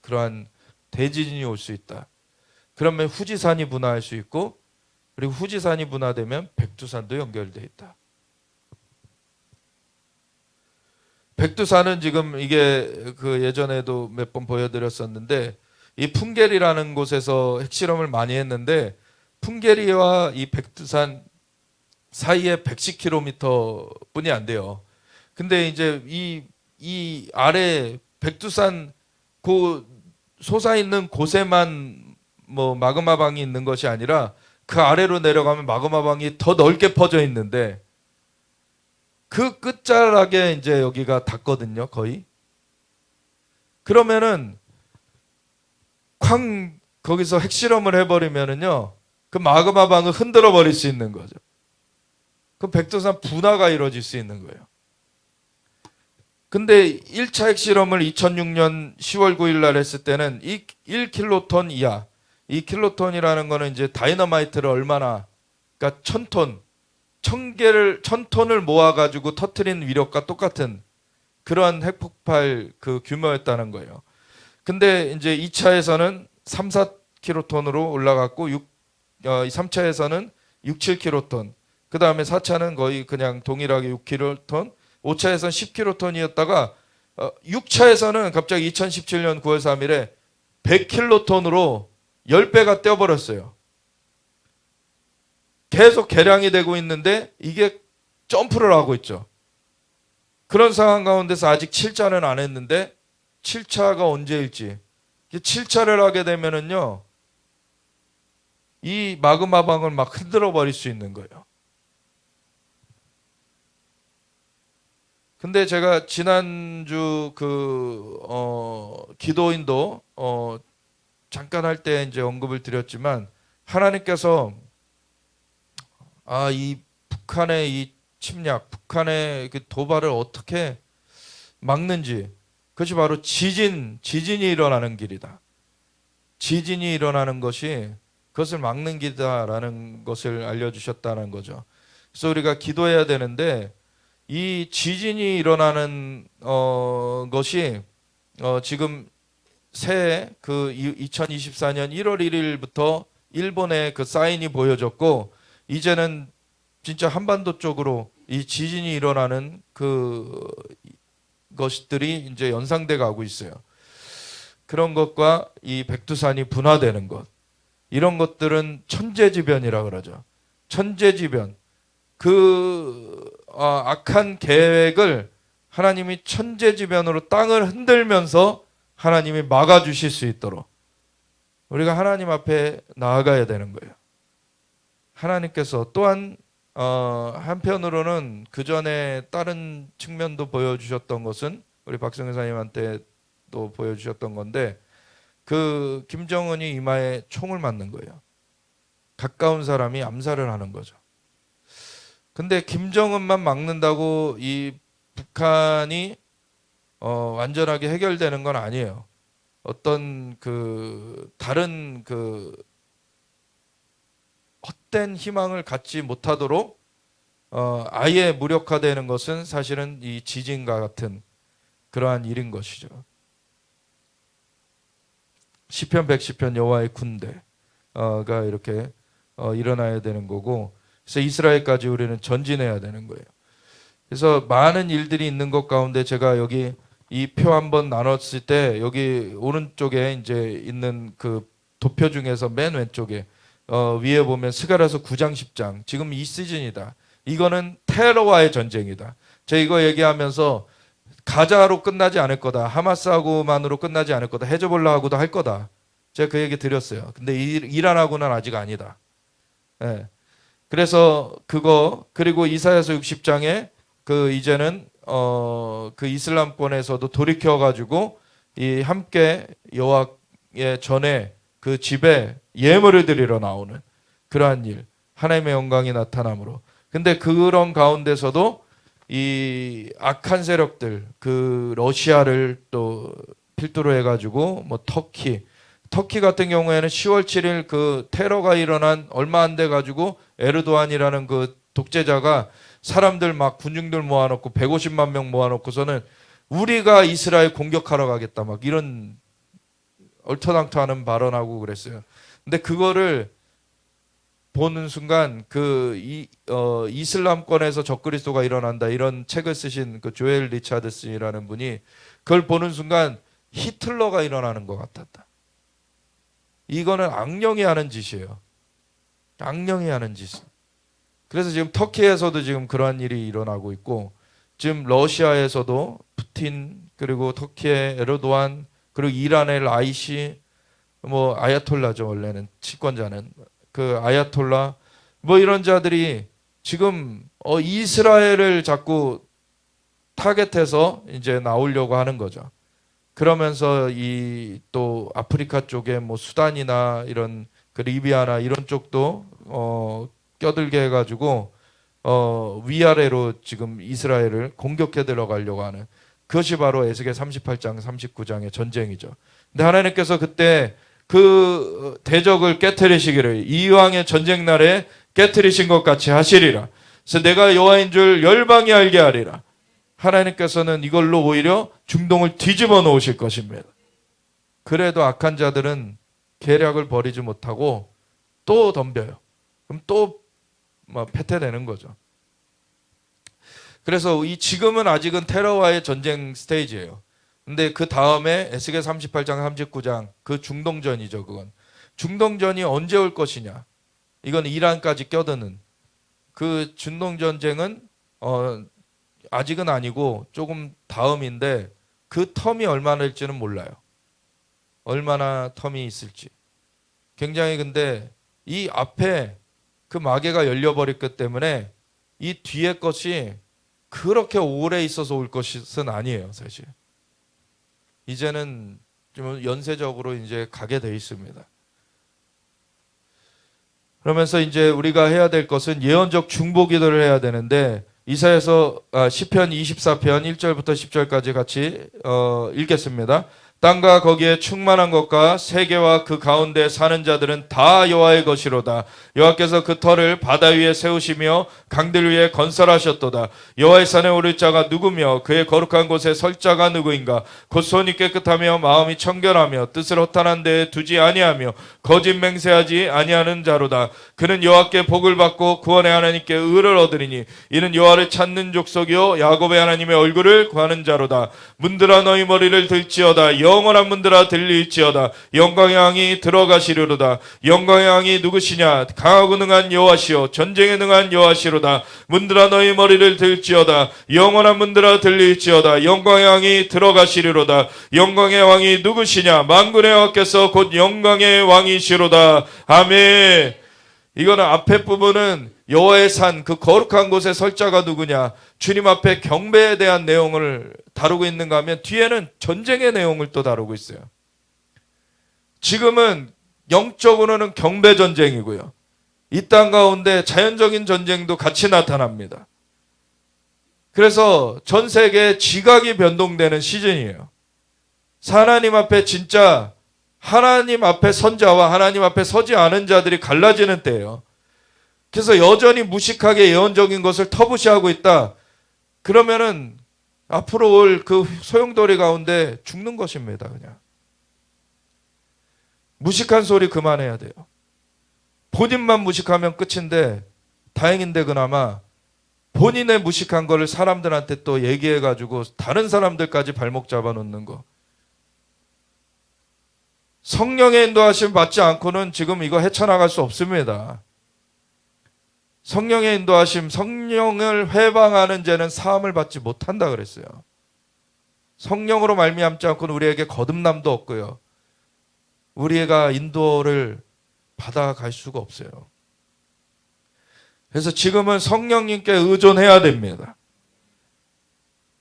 그러한 대지진이 올 수 있다. 그러면 후지산이 분화할 수 있고, 그리고 후지산이 분화되면 백두산도 연결돼 있다. 백두산은 지금 이게 그 예전에도 몇 번 보여드렸었는데, 이 풍계리라는 곳에서 핵실험을 많이 했는데, 풍계리와 이 백두산 사이에 110km 뿐이 안 돼요. 근데 이제 이 아래 백두산 그 솟아 있는 곳에만 뭐 마그마방이 있는 것이 아니라 그 아래로 내려가면 마그마방이 더 넓게 퍼져 있는데, 그 끝자락에 이제 여기가 닿거든요, 거의. 그러면은 쾅 거기서 핵실험을 해버리면은요, 그 마그마방을 흔들어 버릴 수 있는 거죠. 그 백두산 분화가 이루어질 수 있는 거예요. 근데 1차 핵실험을 2006년 10월 9일 날 했을 때는 1킬로톤 이하, 이 킬로톤이라는 거는 이제 다이너마이트를 얼마나, 그러니까 1000톤, 1000톤을 모아가지고 터트린 위력과 똑같은 그러한 핵폭발 그 규모였다는 거예요. 근데 이제 2차에서는 3, 4킬로톤으로 올라갔고, 3차에서는 6, 7킬로톤, 그 다음에 4차는 거의 그냥 동일하게 6킬로톤, 5차에서는 10킬로톤이었다가 6차에서는 갑자기 2017년 9월 3일에 100킬로톤으로 10배가 떼어버렸어요. 계속 개량이 되고 있는데 이게 점프를 하고 있죠. 그런 상황 가운데서 아직 7차는 안 했는데 7차가 언제일지, 7차를 하게 되면은요, 이 마그마방을 막 흔들어 버릴 수 있는 거예요. 근데 제가 지난주 기도인도 잠깐 할 때 이제 언급을 드렸지만, 하나님께서 이 북한의 이 침략, 북한의 그 도발을 어떻게 막는지, 그것이 바로 지진이 일어나는 길이다. 지진이 일어나는 것이 그것을 막는 길이다라는 것을 알려주셨다는 거죠. 그래서 우리가 기도해야 되는데, 이 지진이 일어나는 것이 지금 새해 그 2024년 1월 1일부터 일본의 그 사인이 보여졌고, 이제는 진짜 한반도 쪽으로 이 지진이 일어나는 그 것들이 이제 연상돼 가고 있어요. 그런 것과 이 백두산이 분화되는 것, 이런 것들은 천재지변이라 그러죠. 천재지변. 악한 계획을 하나님이 천재지변으로 땅을 흔들면서 하나님이 막아주실 수 있도록 우리가 하나님 앞에 나아가야 되는 거예요. 하나님께서 또한 한편으로는 그 전에 다른 측면도 보여주셨던 것은, 우리 박성현 사님한테 또 보여주셨던 건데, 그 김정은이 이마에 총을 맞는 거예요. 가까운 사람이 암살을 하는 거죠. 근데 김정은만 막는다고 이 북한이 완전하게 해결되는 건 아니에요. 어떤 그 다른 그 헛된 희망을 갖지 못하도록 아예 무력화되는 것은 사실은 이 지진과 같은 그러한 일인 것이죠. 시편 110편 여호와의 군대가 이렇게 일어나야 되는 거고, 그래서 이스라엘까지 우리는 전진해야 되는 거예요. 그래서 많은 일들이 있는 것 가운데 제가 여기 이 표 한번 나눴을 때, 여기 오른쪽에 이제 있는 그 도표 중에서 맨 왼쪽에 위에 보면 스가랴서 9장 10장, 지금 이 시즌이다. 이거는 테러와의 전쟁이다. 제가 이거 얘기하면서 가자로 끝나지 않을 거다, 하마스하고만으로 끝나지 않을 거다, 헤즈볼라하고도 할 거다, 제가 그 얘기 드렸어요. 근데 이란하고는 아직 아니다. 예. 그래서 그거, 그리고 이사야서 60장에 그 이제는 그 이슬람권에서도 돌이켜 가지고 이 함께 여호와의 전에 그 집에 예물을 드리러 나오는 그러한 일, 하나님의 영광이 나타남으로. 근데 그런 가운데서도 이 악한 세력들, 그 러시아를 또 필두로 해가지고 뭐 터키 같은 경우에는 10월 7일 그 테러가 일어난 얼마 안 돼 가지고 에르도안이라는 그 독재자가 사람들 막 군중들 모아놓고 150만 명 모아놓고서는 우리가 이스라엘 공격하러 가겠다 막 이런 얼토당토하는 발언하고 그랬어요. 근데 그거를 보는 순간 이슬람권에서 적그리스도가 일어난다 이런 책을 쓰신 그 조엘 리차드슨이라는 분이 그걸 보는 순간 히틀러가 일어나는 것 같았다. 이거는 악령이 하는 짓이에요. 악령이 하는 짓. 그래서 지금 터키에서도 지금 그러한 일이 일어나고 있고, 지금 러시아에서도 푸틴, 그리고 터키의 에르도안, 그리고 이란의 라이시, 뭐 아야톨라죠, 원래는 치권자는 그 아야톨라, 뭐 이런 자들이 지금 이스라엘을 자꾸 타겟해서 이제 나오려고 하는 거죠. 그러면서 이 또 아프리카 쪽에 뭐 수단이나 이런 그 리비아나 이런 쪽도 껴들게 해가지고 위아래로 지금 이스라엘을 공격해 들어가려고 하는, 그것이 바로 에스겔 38장 39장의 전쟁이죠. 근데 하나님께서 그때 그 대적을 깨뜨리시기를 이왕의 전쟁 날에 깨뜨리신 것 같이 하시리라. 그래서 내가 여호와인 줄 열방이 알게 하리라. 하나님께서는 이걸로 오히려 중동을 뒤집어 놓으실 것입니다. 그래도 악한 자들은 계략을 버리지 못하고 또 덤벼요. 그럼 또 패퇴되는 거죠. 그래서 지금은 아직은 테러와의 전쟁 스테이지예요. 근데 그 다음에 에스겔 38장 39장 그 중동전이죠. 그건 중동전이 언제 올 것이냐, 이건 이란까지 껴드는 그 중동전쟁은 아직은 아니고 조금 다음인데 그 텀이 얼마나 될지는 몰라요. 얼마나 텀이 있을지. 굉장히, 근데 이 앞에 그 마개가 열려버렸기 때문에 이 뒤에 것이 그렇게 오래 있어서 올 것은 아니에요, 사실. 이제는 좀 연쇄적으로 이제 가게 돼 있습니다. 그러면서 이제 우리가 해야 될 것은 예언적 중보 기도를 해야 되는데, 이사야서 시편 24편 1절부터 10절까지 같이 읽겠습니다. 땅과 거기에 충만한 것과 세계와 그 가운데 사는 자들은 다 여호와의 것이로다. 여호와께서 그 터를 바다 위에 세우시며 강들 위에 건설하셨도다. 여호와의 산에 오를 자가 누구며 그의 거룩한 곳에 설 자가 누구인가. 곧 손이 깨끗하며 마음이 청결하며 뜻을 허탄한 데에 두지 아니하며 거짓 맹세하지 아니하는 자로다. 그는 여호와께 복을 받고 구원의 하나님께 의를 얻으리니 이는 여호와를 찾는 족속이요 야곱의 하나님의 얼굴을 구하는 자로다. 문들아 너희 머리를 들지어다. 영원한 문들아 들릴지어다. 영광의 왕이 들어가시리로다. 영광의 왕이 누구시냐. 강하고 능한 여호와시요 전쟁에 능한 여호와시로다. 문들아 너희 머리를 들지어다. 영원한 문들아 들릴지어다. 영광의 왕이 들어가시리로다. 영광의 왕이 누구시냐. 만군의 여호와께서 곧 영광의 왕이시로다. 아멘. 이거는 앞에 부분은 여호와의 산, 그 거룩한 곳에 설 자가 누구냐, 주님 앞에 경배에 대한 내용을 다루고 있는가 하면 뒤에는 전쟁의 내용을 또 다루고 있어요. 지금은 영적으로는 경배 전쟁이고요, 이 땅 가운데 자연적인 전쟁도 같이 나타납니다. 그래서 전 세계에 지각이 변동되는 시즌이에요. 하나님 앞에 진짜 하나님 앞에 선 자와 하나님 앞에 서지 않은 자들이 갈라지는 때예요. 그래서 여전히 무식하게 예언적인 것을 터부시하고 있다. 그러면은 앞으로 올 그 소용돌이 가운데 죽는 것입니다. 그냥 무식한 소리 그만해야 돼요. 본인만 무식하면 끝인데, 다행인데 그나마 본인의 무식한 거를 사람들한테 또 얘기해가지고 다른 사람들까지 발목 잡아놓는 거. 성령의 인도하심 받지 않고는 지금 이거 헤쳐나갈 수 없습니다. 성령의 인도하심, 성령을 회방하는 자는 사함을 받지 못한다 그랬어요. 성령으로 말미암지 않고는 우리에게 거듭남도 없고요, 우리가 인도를 받아갈 수가 없어요. 그래서 지금은 성령님께 의존해야 됩니다.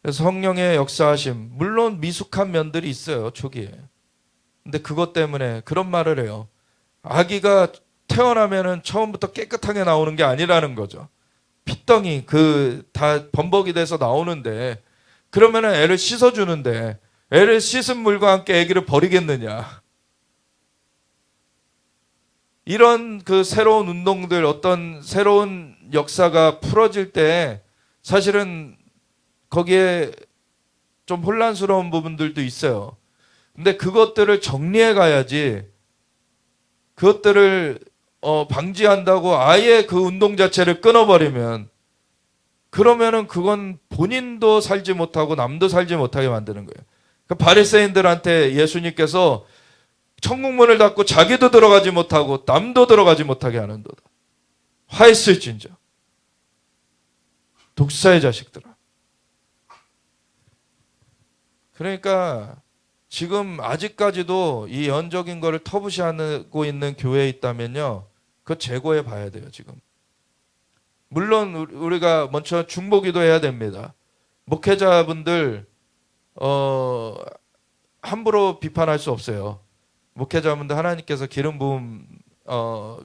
그래서 성령의 역사하심, 물론 미숙한 면들이 있어요, 초기에. 근데 그것 때문에 그런 말을 해요. 아기가 태어나면은 처음부터 깨끗하게 나오는 게 아니라는 거죠. 핏덩이 다 범벅이 돼서 나오는데, 그러면은 애를 씻어주는데 애를 씻은 물과 함께 아기를 버리겠느냐. 이런 새로운 운동들, 어떤 새로운 역사가 풀어질 때 사실은 거기에 좀 혼란스러운 부분들도 있어요. 근데 그것들을 정리해 가야지, 그것들을 방지한다고 아예 그 운동 자체를 끊어버리면, 그러면은 그건 본인도 살지 못하고 남도 살지 못하게 만드는 거예요. 그 바리새인들한테 예수님께서 천국문을 닫고 자기도 들어가지 못하고 남도 들어가지 못하게 하는도다. 화했을진저. 독사의 자식들아. 그러니까 지금 아직까지도 이 영적인 거를 터부시하고 있는 교회에 있다면요, 그거 제거해 봐야 돼요. 지금 물론 우리가 먼저 중보기도 해야 됩니다. 목회자분들 함부로 비판할 수 없어요. 목회자분들 하나님께서 기름 부음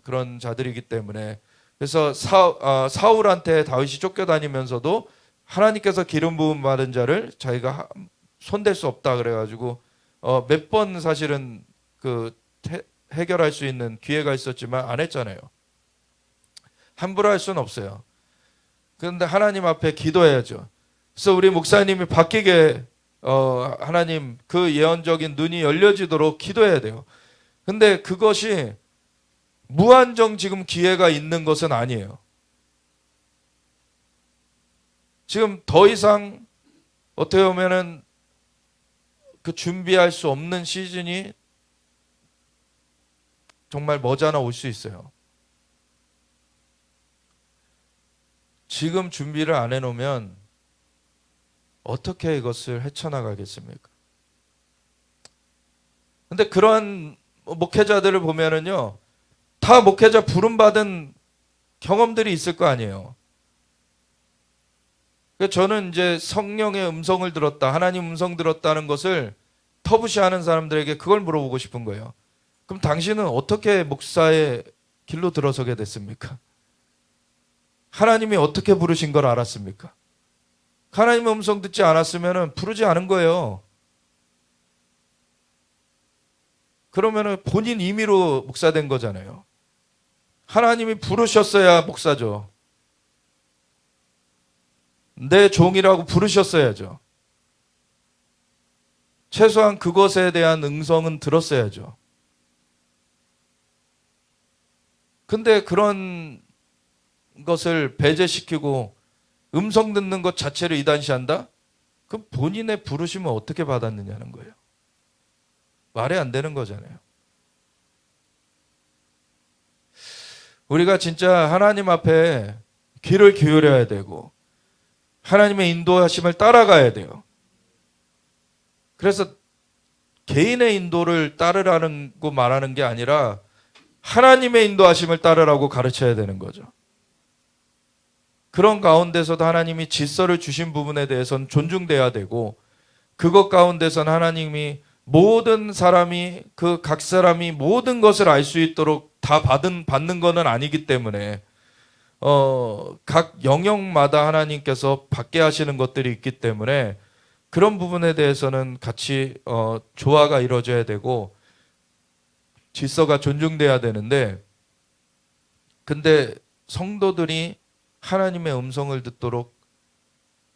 그런 자들이기 때문에. 그래서 사울한테 다윗이 쫓겨다니면서도 하나님께서 기름 부음 받은 자를 자기가 손댈 수 없다 그래가지고 몇 번 사실은 해결할 수 있는 기회가 있었지만 안 했잖아요. 함부로 할 수는 없어요. 그런데 하나님 앞에 기도해야죠. 그래서 우리 목사님이 바뀌게 하나님 그 예언적인 눈이 열려지도록 기도해야 돼요. 근데 그것이 무한정 지금 기회가 있는 것은 아니에요. 지금 더 이상 어떻게 보면은 그 준비할 수 없는 시즌이 정말 머지않아 올 수 있어요. 지금 준비를 안 해놓으면 어떻게 이것을 헤쳐나가겠습니까? 근데 그러한 목회자들을 보면은요, 다 목회자 부름받은 경험들이 있을 거 아니에요. 저는 이제 성령의 음성을 들었다, 하나님 음성 들었다는 것을 터부시하는 사람들에게 그걸 물어보고 싶은 거예요. 그럼 당신은 어떻게 목사의 길로 들어서게 됐습니까? 하나님이 어떻게 부르신 걸 알았습니까? 하나님의 음성 듣지 않았으면 부르지 않은 거예요. 그러면 본인 임의로 목사 된 거잖아요. 하나님이 부르셨어야 목사죠. 내 종이라고 부르셨어야죠. 최소한 그것에 대한 음성은 들었어야죠. 근데 그런 것을 배제시키고 음성 듣는 것 자체를 이단시한다? 그럼 본인의 부르심을 어떻게 받았느냐는 거예요. 말이 안 되는 거잖아요. 우리가 진짜 하나님 앞에 귀를 기울여야 되고 하나님의 인도하심을 따라가야 돼요. 그래서 개인의 인도를 따르라는 거 말하는 게 아니라 하나님의 인도하심을 따르라고 가르쳐야 되는 거죠. 그런 가운데서도 하나님이 질서를 주신 부분에 대해서는 존중돼야 되고, 그것 가운데서는 하나님이 모든 사람이 각 사람이 모든 것을 알 수 있도록 다 받는 것은 아니기 때문에 각 영역마다 하나님께서 받게 하시는 것들이 있기 때문에 그런 부분에 대해서는 같이 조화가 이루어져야 되고 질서가 존중돼야 되는데, 근데 성도들이 하나님의 음성을 듣도록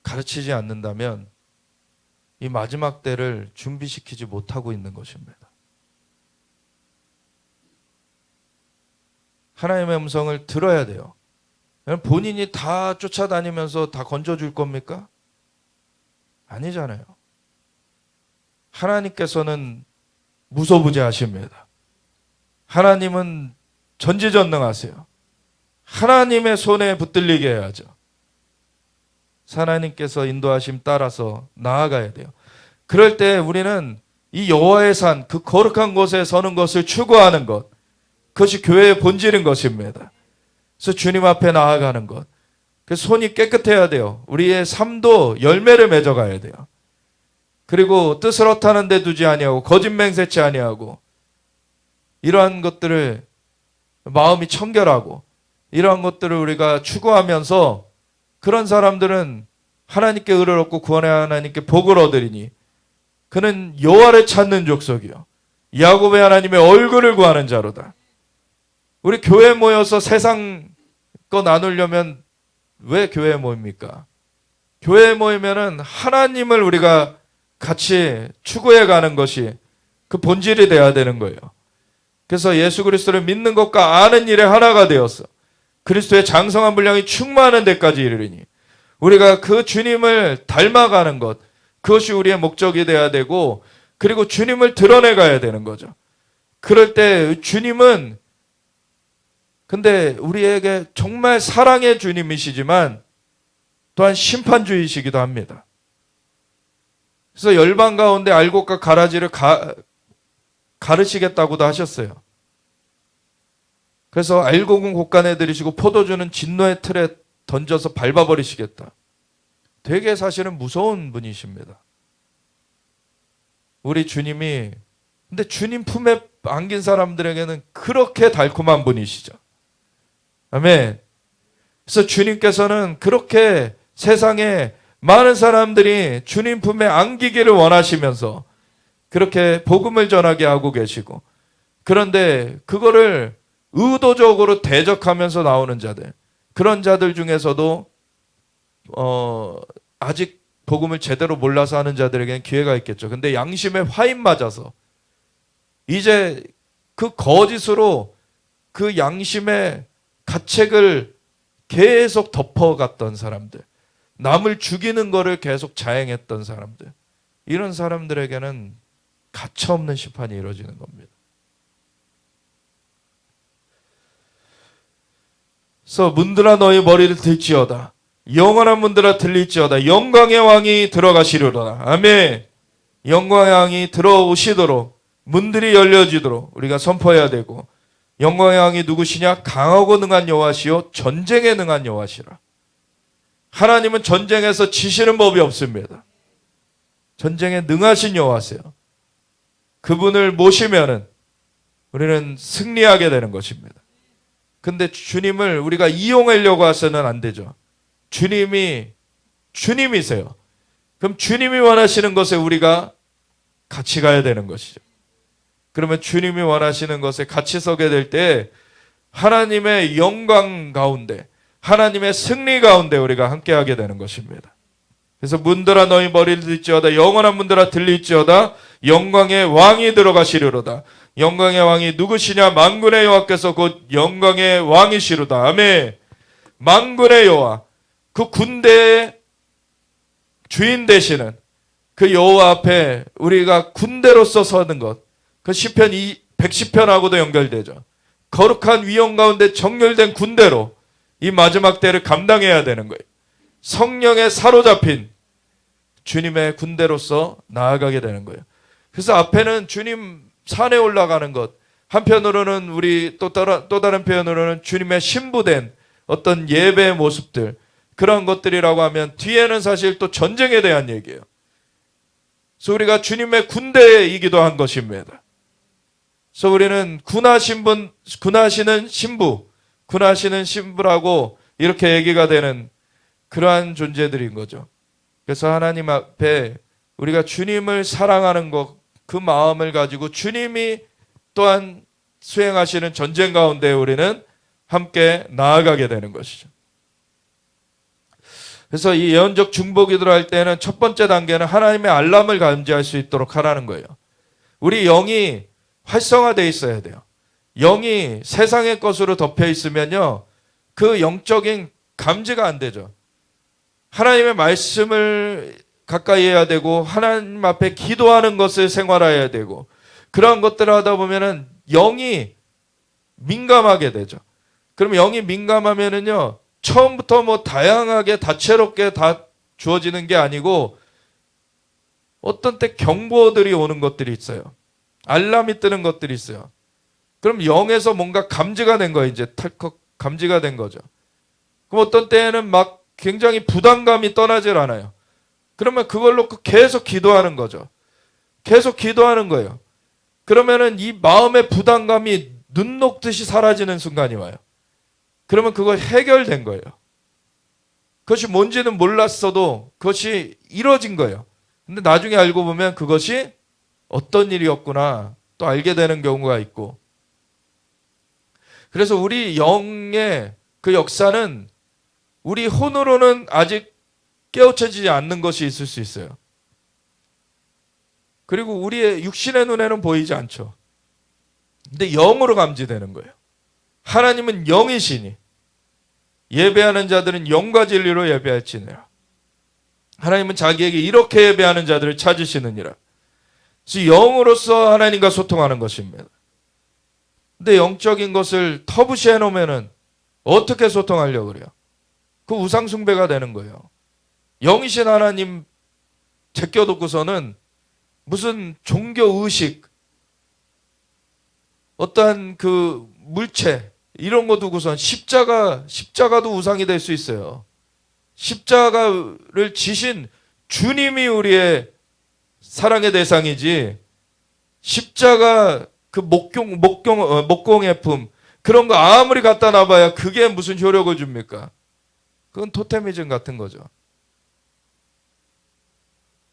가르치지 않는다면 이 마지막 때를 준비시키지 못하고 있는 것입니다. 하나님의 음성을 들어야 돼요. 본인이 다 쫓아다니면서 다 건져줄 겁니까? 아니잖아요. 하나님께서는 무소부재하십니다. 하나님은 전지전능하세요. 하나님의 손에 붙들리게 해야죠. 하나님께서 인도하심 따라서 나아가야 돼요. 그럴 때 우리는 이 여호와의 산, 그 거룩한 곳에 서는 것을 추구하는 것, 그것이 교회의 본질인 것입니다. 그래서 주님 앞에 나아가는 것, 그래서 손이 깨끗해야 돼요. 우리의 삶도 열매를 맺어가야 돼요. 그리고 뜻을 허탄한 데 두지 아니하고 거짓 맹세치 아니하고 이러한 것들을 마음이 청결하고 이러한 것들을 우리가 추구하면서 그런 사람들은 하나님께 의를 얻고 구원의 하나님께 복을 얻으리니 그는 여호와를 찾는 족속이요 야곱의 하나님의 얼굴을 구하는 자로다. 우리 교회에 모여서 세상 거 나누려면 왜 교회에 모입니까? 교회에 모이면은 하나님을 우리가 같이 추구해 가는 것이 그 본질이 돼야 되는 거예요. 그래서 예수 그리스도를 믿는 것과 아는 일에 하나가 되어서 그리스도의 장성한 분량이 충만한 데까지 이르리니 우리가 그 주님을 닮아가는 것, 그것이 우리의 목적이 돼야 되고 그리고 주님을 드러내가야 되는 거죠. 그럴 때 주님은 근데 우리에게 정말 사랑의 주님이시지만 또한 심판주의이시기도 합니다. 그래서 열방 가운데 알곡과 가라지를 가르치겠다고도 하셨어요. 그래서 알곡은 곳간에 들이시고 포도주는 진노의 틀에 던져서 밟아버리시겠다. 되게 사실은 무서운 분이십니다. 우리 주님이 근데 주님 품에 안긴 사람들에게는 그렇게 달콤한 분이시죠. 아멘. 그래서 주님께서는 그렇게 세상에 많은 사람들이 주님 품에 안기기를 원하시면서 그렇게 복음을 전하게 하고 계시고 그런데 그거를 의도적으로 대적하면서 나오는 자들 그런 자들 중에서도 아직 복음을 제대로 몰라서 하는 자들에게는 기회가 있겠죠. 근데 양심에 화인 맞아서 이제 그 거짓으로 그 양심의 가책을 계속 덮어갔던 사람들 남을 죽이는 거를 계속 자행했던 사람들 이런 사람들에게는 가차없는 심판이 이루어지는 겁니다. 그래서 문들아 너희 머리를 들지어다 영원한 문들아 들릴지어다 영광의 왕이 들어가시리로다. 아멘. 영광의 왕이 들어오시도록 문들이 열려지도록 우리가 선포해야 되고 영광의 왕이 누구시냐? 강하고 능한 여호와시요 전쟁에 능한 여호와시라. 하나님은 전쟁에서 지시는 법이 없습니다. 전쟁에 능하신 여호와세요. 그분을 모시면은 우리는 승리하게 되는 것입니다. 근데 주님을 우리가 이용하려고 해서는 안 되죠. 주님이 주님이세요. 그럼 주님이 원하시는 것에 우리가 같이 가야 되는 것이죠. 그러면 주님이 원하시는 것에 같이 서게 될 때 하나님의 영광 가운데 하나님의 승리 가운데 우리가 함께하게 되는 것입니다. 그래서 문들아 너희 머리를 들지어다 영원한 문들아 들릴지어다 영광의 왕이 들어가시리로다. 영광의 왕이 누구시냐? 만군의 여호와께서 곧 영광의 왕이시로다. 아멘. 만군의 여호와 그 군대의 주인 되시는 그 여호와 앞에 우리가 군대로서 서는 것 그 시편 110편하고도 연결되죠. 거룩한 위엄 가운데 정렬된 군대로 이 마지막 때를 감당해야 되는 거예요. 성령에 사로잡힌 주님의 군대로서 나아가게 되는 거예요. 그래서 앞에는 주님 산에 올라가는 것, 한편으로는 우리 또 다른 표현으로는 주님의 신부된 어떤 예배의 모습들 그런 것들이라고 하면 뒤에는 사실 또 전쟁에 대한 얘기예요. 그래서 우리가 주님의 군대이기도 한 것입니다. 그래서 우리는 군하시는 신부라고 이렇게 얘기가 되는 그러한 존재들인 거죠. 그래서 하나님 앞에 우리가 주님을 사랑하는 것, 그 마음을 가지고 주님이 또한 수행하시는 전쟁 가운데 우리는 함께 나아가게 되는 것이죠. 그래서 이 예언적 중보기도를 할 때는 첫 번째 단계는 하나님의 알람을 감지할 수 있도록 하라는 거예요. 우리 영이 활성화되어 있어야 돼요. 영이 세상의 것으로 덮여 있으면요, 그 영적인 감지가 안 되죠. 하나님의 말씀을 가까이 해야 되고 하나님 앞에 기도하는 것을 생활해야 되고 그런 것들을 하다 보면은 영이 민감하게 되죠. 그럼 영이 민감하면은요, 처음부터 뭐 다양하게 다채롭게 다 주어지는 게 아니고 어떤 때 경보들이 오는 것들이 있어요. 알람이 뜨는 것들이 있어요. 그럼 영에서 뭔가 감지가 된 거예요. 이제 털컥 감지가 된 거죠. 그럼 어떤 때에는 막 굉장히 부담감이 떠나질 않아요. 그러면 그걸 놓고 계속 기도하는 거죠. 계속 기도하는 거예요. 그러면은 이 마음의 부담감이 눈 녹듯이 사라지는 순간이 와요. 그러면 그거 해결된 거예요. 그것이 뭔지는 몰랐어도 그것이 이루어진 거예요. 근데 나중에 알고 보면 그것이 어떤 일이었구나 또 알게 되는 경우가 있고. 그래서 우리 영의 그 역사는 우리 혼으로는 아직 깨우쳐지지 않는 것이 있을 수 있어요. 그리고 우리의 육신의 눈에는 보이지 않죠. 근데 영으로 감지되는 거예요. 하나님은 영이시니 예배하는 자들은 영과 진리로 예배할지니라. 하나님은 자기에게 이렇게 예배하는 자들을 찾으시느니라. 그래서 영으로서 하나님과 소통하는 것입니다. 근데 영적인 것을 터부시해 놓으면은 어떻게 소통하려고 그래요? 그 우상숭배가 되는 거예요. 영이신 하나님 제껴놓고서는 무슨 종교의식, 어떠한 그 물체, 이런 거 두고선 십자가도 우상이 될 수 있어요. 십자가를 지신 주님이 우리의 사랑의 대상이지, 십자가 그 목공의 품, 그런 거 아무리 갖다 놔봐야 그게 무슨 효력을 줍니까? 그건 토테미즘 같은 거죠.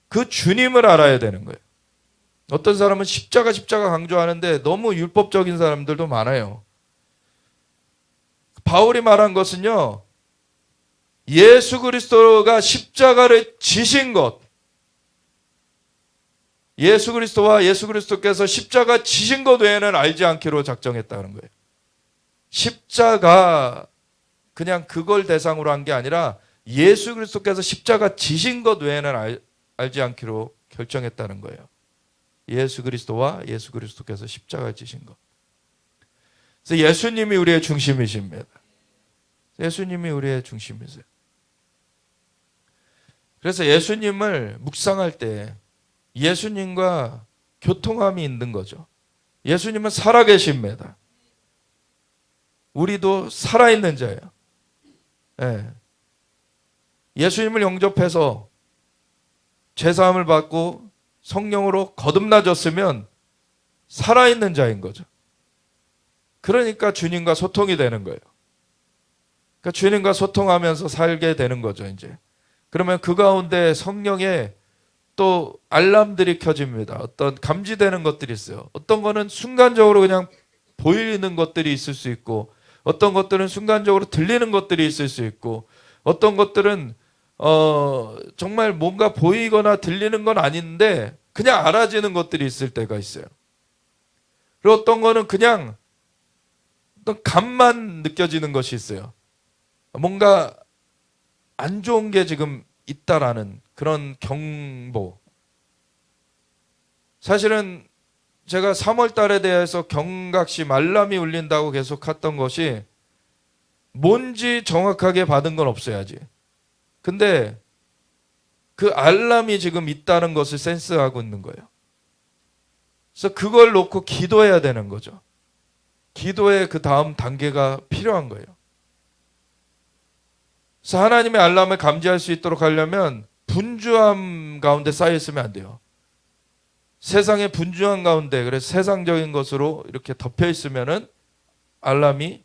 그 주님을 알아야 되는 거예요. 어떤 사람은 십자가 강조하는데 너무 율법적인 사람들도 많아요. 바울이 말한 것은요, 예수 그리스도가 십자가를 지신 것, 예수 그리스도와 예수 그리스도께서 십자가 지신 것 외에는 알지 않기로 작정했다는 거예요. 십자가 그냥 그걸 대상으로 한 게 아니라 예수 그리스도께서 십자가 지신 것 외에는 알지 않기로 결정했다는 거예요. 예수 그리스도와 예수 그리스도께서 십자가를 지신 것. 그래서 예수님이 우리의 중심이십니다. 예수님이 우리의 중심이세요. 그래서 예수님을 묵상할 때 예수님과 교통함이 있는 거죠. 예수님은 살아계십니다. 우리도 살아있는 자예요. 네. 예수님을 영접해서 죄사함을 받고 성령으로 거듭나졌으면 살아있는 자인 거죠. 그러니까 주님과 소통이 되는 거예요. 그러니까 주님과 소통하면서 살게 되는 거죠, 이제. 그러면 그 가운데 성령의 또 알람들이 켜집니다. 어떤 감지되는 것들이 있어요. 어떤 거는 순간적으로 그냥 보이는 것들이 있을 수 있고, 어떤 것들은 순간적으로 들리는 것들이 있을 수 있고, 어떤 것들은 정말 뭔가 보이거나 들리는 건 아닌데 그냥 알아지는 것들이 있을 때가 있어요. 그리고 어떤 거는 그냥 어떤 감만 느껴지는 것이 있어요. 뭔가 안 좋은 게 지금 있다라는 그런 경보. 사실은 제가 3월 달에 대해서 경각심 알람이 울린다고 계속 했던 것이 뭔지 정확하게 받은 건 없어야지. 근데 그 알람이 지금 있다는 것을 센스하고 있는 거예요. 그래서 그걸 놓고 기도해야 되는 거죠. 기도의 그 다음 단계가 필요한 거예요. 그래서 하나님의 알람을 감지할 수 있도록 하려면 분주함 가운데 쌓여 있으면 안 돼요. 세상의 분주함 가운데, 그래서 세상적인 것으로 이렇게 덮여 있으면은 알람이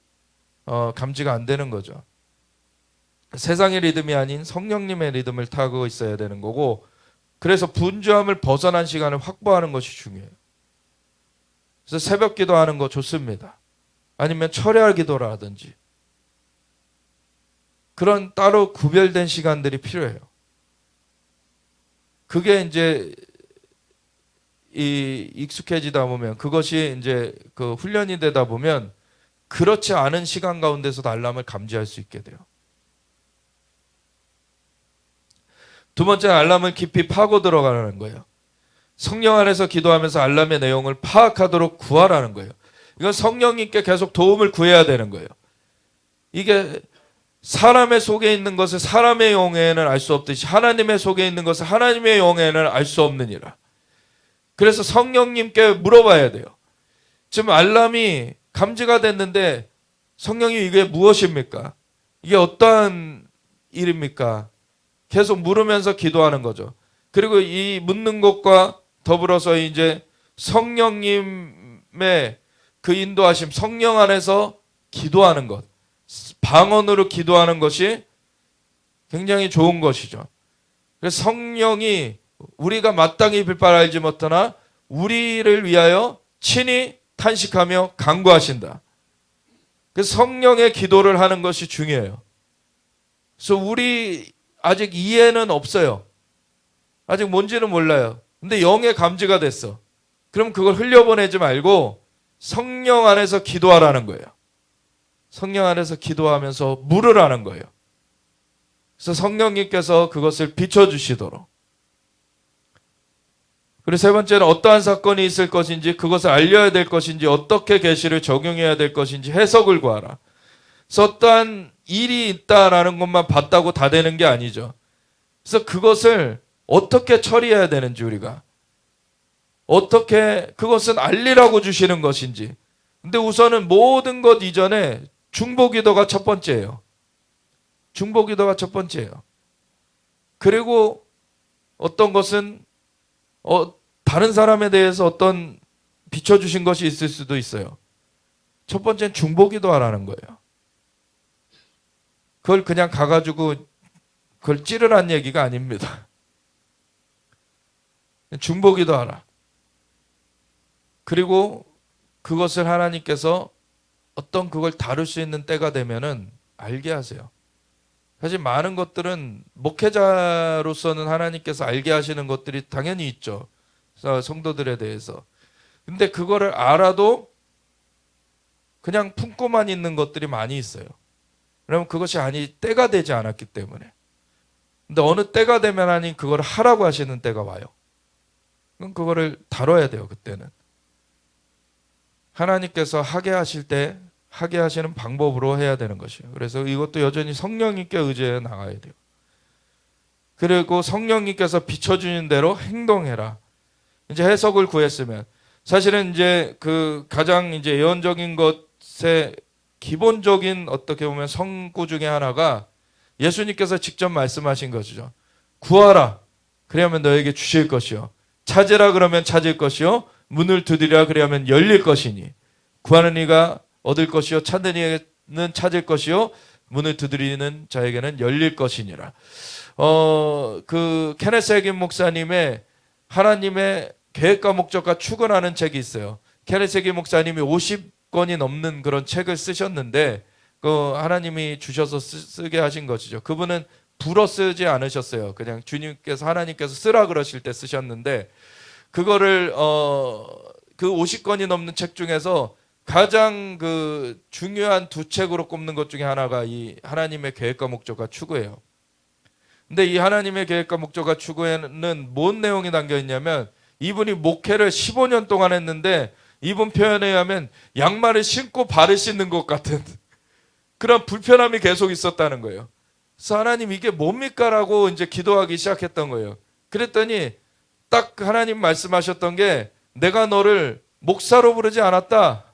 감지가 안 되는 거죠. 세상의 리듬이 아닌 성령님의 리듬을 타고 있어야 되는 거고, 그래서 분주함을 벗어난 시간을 확보하는 것이 중요해요. 그래서 새벽 기도하는 거 좋습니다. 아니면 철야 기도라든지 그런 따로 구별된 시간들이 필요해요. 그게 이제 익숙해지다 보면, 그것이 이제 그 훈련이 되다 보면 그렇지 않은 시간 가운데서도 알람을 감지할 수 있게 돼요. 두 번째는 알람을 깊이 파고 들어가는 거예요. 성령 안에서 기도하면서 알람의 내용을 파악하도록 구하라는 거예요. 이건 성령님께 계속 도움을 구해야 되는 거예요. 이게 사람의 속에 있는 것을 사람의 영에는 알 수 없듯이 하나님의 속에 있는 것을 하나님의 영에는 알 수 없느니라. 그래서 성령님께 물어봐야 돼요. 지금 알람이 감지가 됐는데 성령님 이게 무엇입니까? 이게 어떠한 일입니까? 계속 물으면서 기도하는 거죠. 그리고 이 묻는 것과 더불어서 이제 성령님의 그 인도하심, 성령 안에서 기도하는 것, 방언으로 기도하는 것이 굉장히 좋은 것이죠. 그래서 성령이 우리가 마땅히 빌바를 알지 못하나 우리를 위하여 친히 탄식하며 간구하신다. 그래서 성령의 기도를 하는 것이 중요해요. 그래서 우리 아직 이해는 없어요. 아직 뭔지는 몰라요. 근데 영의 감지가 됐어. 그럼 그걸 흘려보내지 말고 성령 안에서 기도하라는 거예요. 성령 안에서 기도하면서 물으라는 거예요. 그래서 성령님께서 그것을 비춰주시도록. 그리고 세 번째는 어떠한 사건이 있을 것인지, 그것을 알려야 될 것인지, 어떻게 계시를 적용해야 될 것인지 해석을 구하라. 그래서 어떠한 일이 있다라는 것만 봤다고 다 되는 게 아니죠. 그래서 그것을 어떻게 처리해야 되는지, 우리가 어떻게 그것은 알리라고 주시는 것인지. 근데 우선은 모든 것 이전에 중보기도가 첫 번째예요. 중보기도가 첫 번째예요. 그리고 어떤 것은 다른 사람에 대해서 어떤 비춰주신 것이 있을 수도 있어요. 첫 번째는 중보기도 하라는 거예요. 그걸 그냥 가가지고 그걸 찌르란 얘기가 아닙니다. 중보기도 하라. 그리고 그것을 하나님께서 어떤 그걸 다룰 수 있는 때가 되면은 알게 하세요. 사실 많은 것들은 목회자로서는 하나님께서 알게 하시는 것들이 당연히 있죠. 성도들에 대해서. 근데 그거를 알아도 그냥 품고만 있는 것들이 많이 있어요. 그러면 그것이 때가 되지 않았기 때문에. 근데 어느 때가 되면 하나님 그걸 하라고 하시는 때가 와요. 그럼 그거를 다뤄야 돼요. 그때는. 하나님께서 하게 하실 때 하게 하시는 방법으로 해야 되는 것이에요. 그래서 이것도 여전히 성령님께 의지해 나가야 돼요. 그리고 성령님께서 비춰주는 대로 행동해라. 이제 해석을 구했으면 사실은 이제 그 가장 이제 예언적인 것의 기본적인 어떻게 보면 성구 중에 하나가 예수님께서 직접 말씀하신 것이죠. 구하라. 그래야면 너에게 주실 것이요. 찾으라 그러면 찾을 것이요. 문을 두드리라 그래야면 열릴 것이니. 구하는 이가 얻을 것이요. 찾는 이는 찾을 것이요. 문을 두드리는 자에게는 열릴 것이니라. 그 케네스 해긴 목사님의 하나님의 계획과 목적과 추구하는 책이 있어요. 케네스 해긴 목사님이 50권이 넘는 그런 책을 쓰셨는데 그 하나님이 주셔서 쓰게 하신 것이죠. 그분은 불어 쓰지 않으셨어요. 그냥 주님께서 하나님께서 쓰라 그러실 때 쓰셨는데 그거를 그 50권이 넘는 책 중에서 가장 그 중요한 두 책으로 꼽는 것 중에 하나가 이 하나님의 계획과 목적과 추구예요. 근데 이 하나님의 계획과 목적과 추구에는 뭔 내용이 담겨 있냐면 이분이 목회를 15년 동안 했는데 이분 표현에 의하면 양말을 신고 발을 씻는 것 같은 그런 불편함이 계속 있었다는 거예요. 그래서 하나님 이게 뭡니까? 라고 이제 기도하기 시작했던 거예요. 그랬더니 딱 하나님 말씀하셨던 게 내가 너를 목사로 부르지 않았다.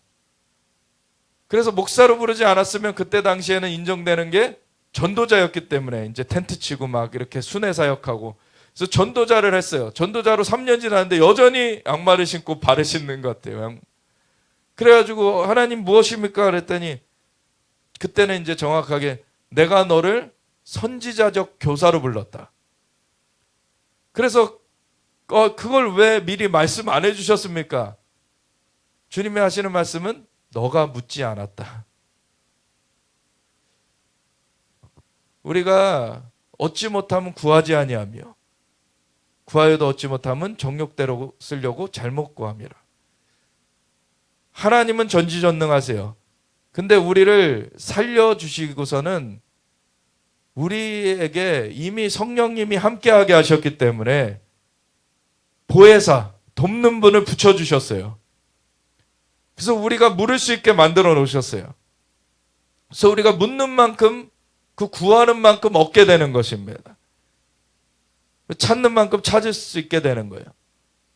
그래서 목사로 부르지 않았으면 그때 당시에는 인정되는 게 전도자였기 때문에 이제 텐트 치고 막 이렇게 순회 사역하고 그래서 전도자를 했어요. 전도자로 3년 지났는데 여전히 양말을 신고 발을 씻는 것 같아요. 그래가지고 하나님 무엇입니까? 그랬더니 그때는 이제 정확하게 내가 너를 선지자적 교사로 불렀다. 그래서 그걸 왜 미리 말씀 안 해주셨습니까? 주님이 하시는 말씀은 너가 묻지 않았다. 우리가 얻지 못하면 구하지 아니하며 구하여도 얻지 못하면 정욕대로 쓰려고 잘못 구함이라. 하나님은 전지전능하세요. 근데 우리를 살려주시고서는 우리에게 이미 성령님이 함께하게 하셨기 때문에 보혜사, 돕는 분을 붙여주셨어요. 그래서 우리가 물을 수 있게 만들어 놓으셨어요. 그래서 우리가 묻는 만큼 그 구하는 만큼 얻게 되는 것입니다. 찾는 만큼 찾을 수 있게 되는 거예요.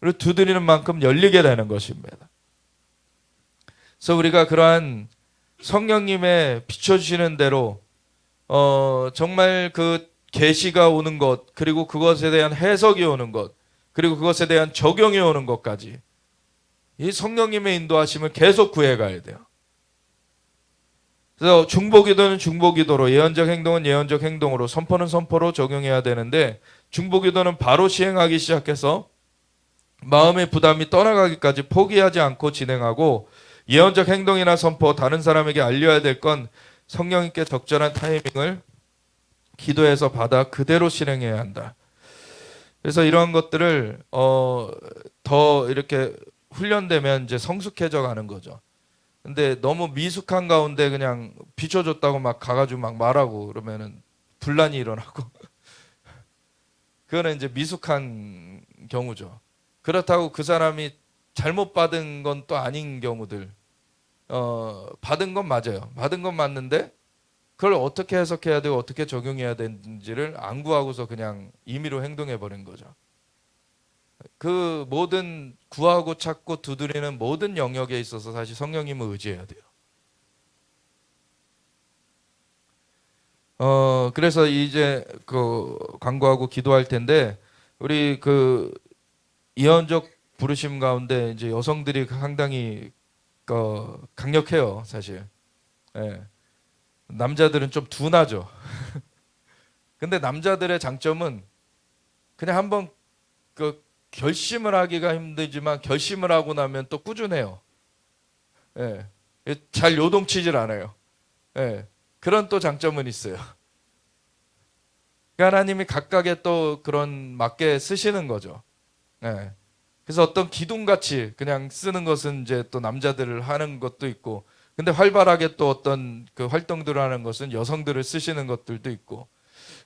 그리고 두드리는 만큼 열리게 되는 것입니다. 그래서 우리가 그러한 성령님의 비춰주시는 대로 정말 그 계시가 오는 것, 그리고 그것에 대한 해석이 오는 것, 그리고 그것에 대한 적용이 오는 것까지 이 성령님의 인도하심을 계속 구해가야 돼요. 그래서 중보기도는 중보기도로, 예언적 행동은 예언적 행동으로, 선포는 선포로 적용해야 되는데, 중보기도는 바로 시행하기 시작해서 마음의 부담이 떠나가기까지 포기하지 않고 진행하고, 예언적 행동이나 선포, 다른 사람에게 알려야 될 건 성령님께 적절한 타이밍을 기도해서 받아 그대로 실행해야 한다. 그래서 이러한 것들을 더 이렇게 훈련되면 이제 성숙해져 가는 거죠. 근데 너무 미숙한 가운데 그냥 비춰줬다고 막 가가지고 막 말하고 그러면은 분란이 일어나고 그거는 이제 미숙한 경우죠. 그렇다고 그 사람이 잘못 받은 건 또 아닌 경우들. 받은 건 맞아요. 받은 건 맞는데 그걸 어떻게 해석해야 되고 어떻게 적용해야 되는지를 안 구하고서 그냥 임의로 행동해 버린 거죠. 그 모든 구하고 찾고 두드리는 모든 영역에 있어서 사실 성령님을 의지해야 돼요. 그래서 이제 그 간구하고 기도할 텐데 우리 그 예언적 부르심 가운데 이제 여성들이 상당히 강력해요, 사실. 예. 남자들은 좀 둔하죠. 근데 남자들의 장점은 그냥 한번 그 결심을 하기가 힘들지만 결심을 하고 나면 또 꾸준해요. 예. 잘 요동치질 않아요. 예. 그런 또 장점은 있어요. 그러니까 하나님이 각각의 또 그런 맞게 쓰시는 거죠. 예. 그래서 어떤 기둥같이 그냥 쓰는 것은 이제 또 남자들을 하는 것도 있고, 근데 활발하게 또 어떤 그 활동들을 하는 것은 여성들을 쓰시는 것들도 있고,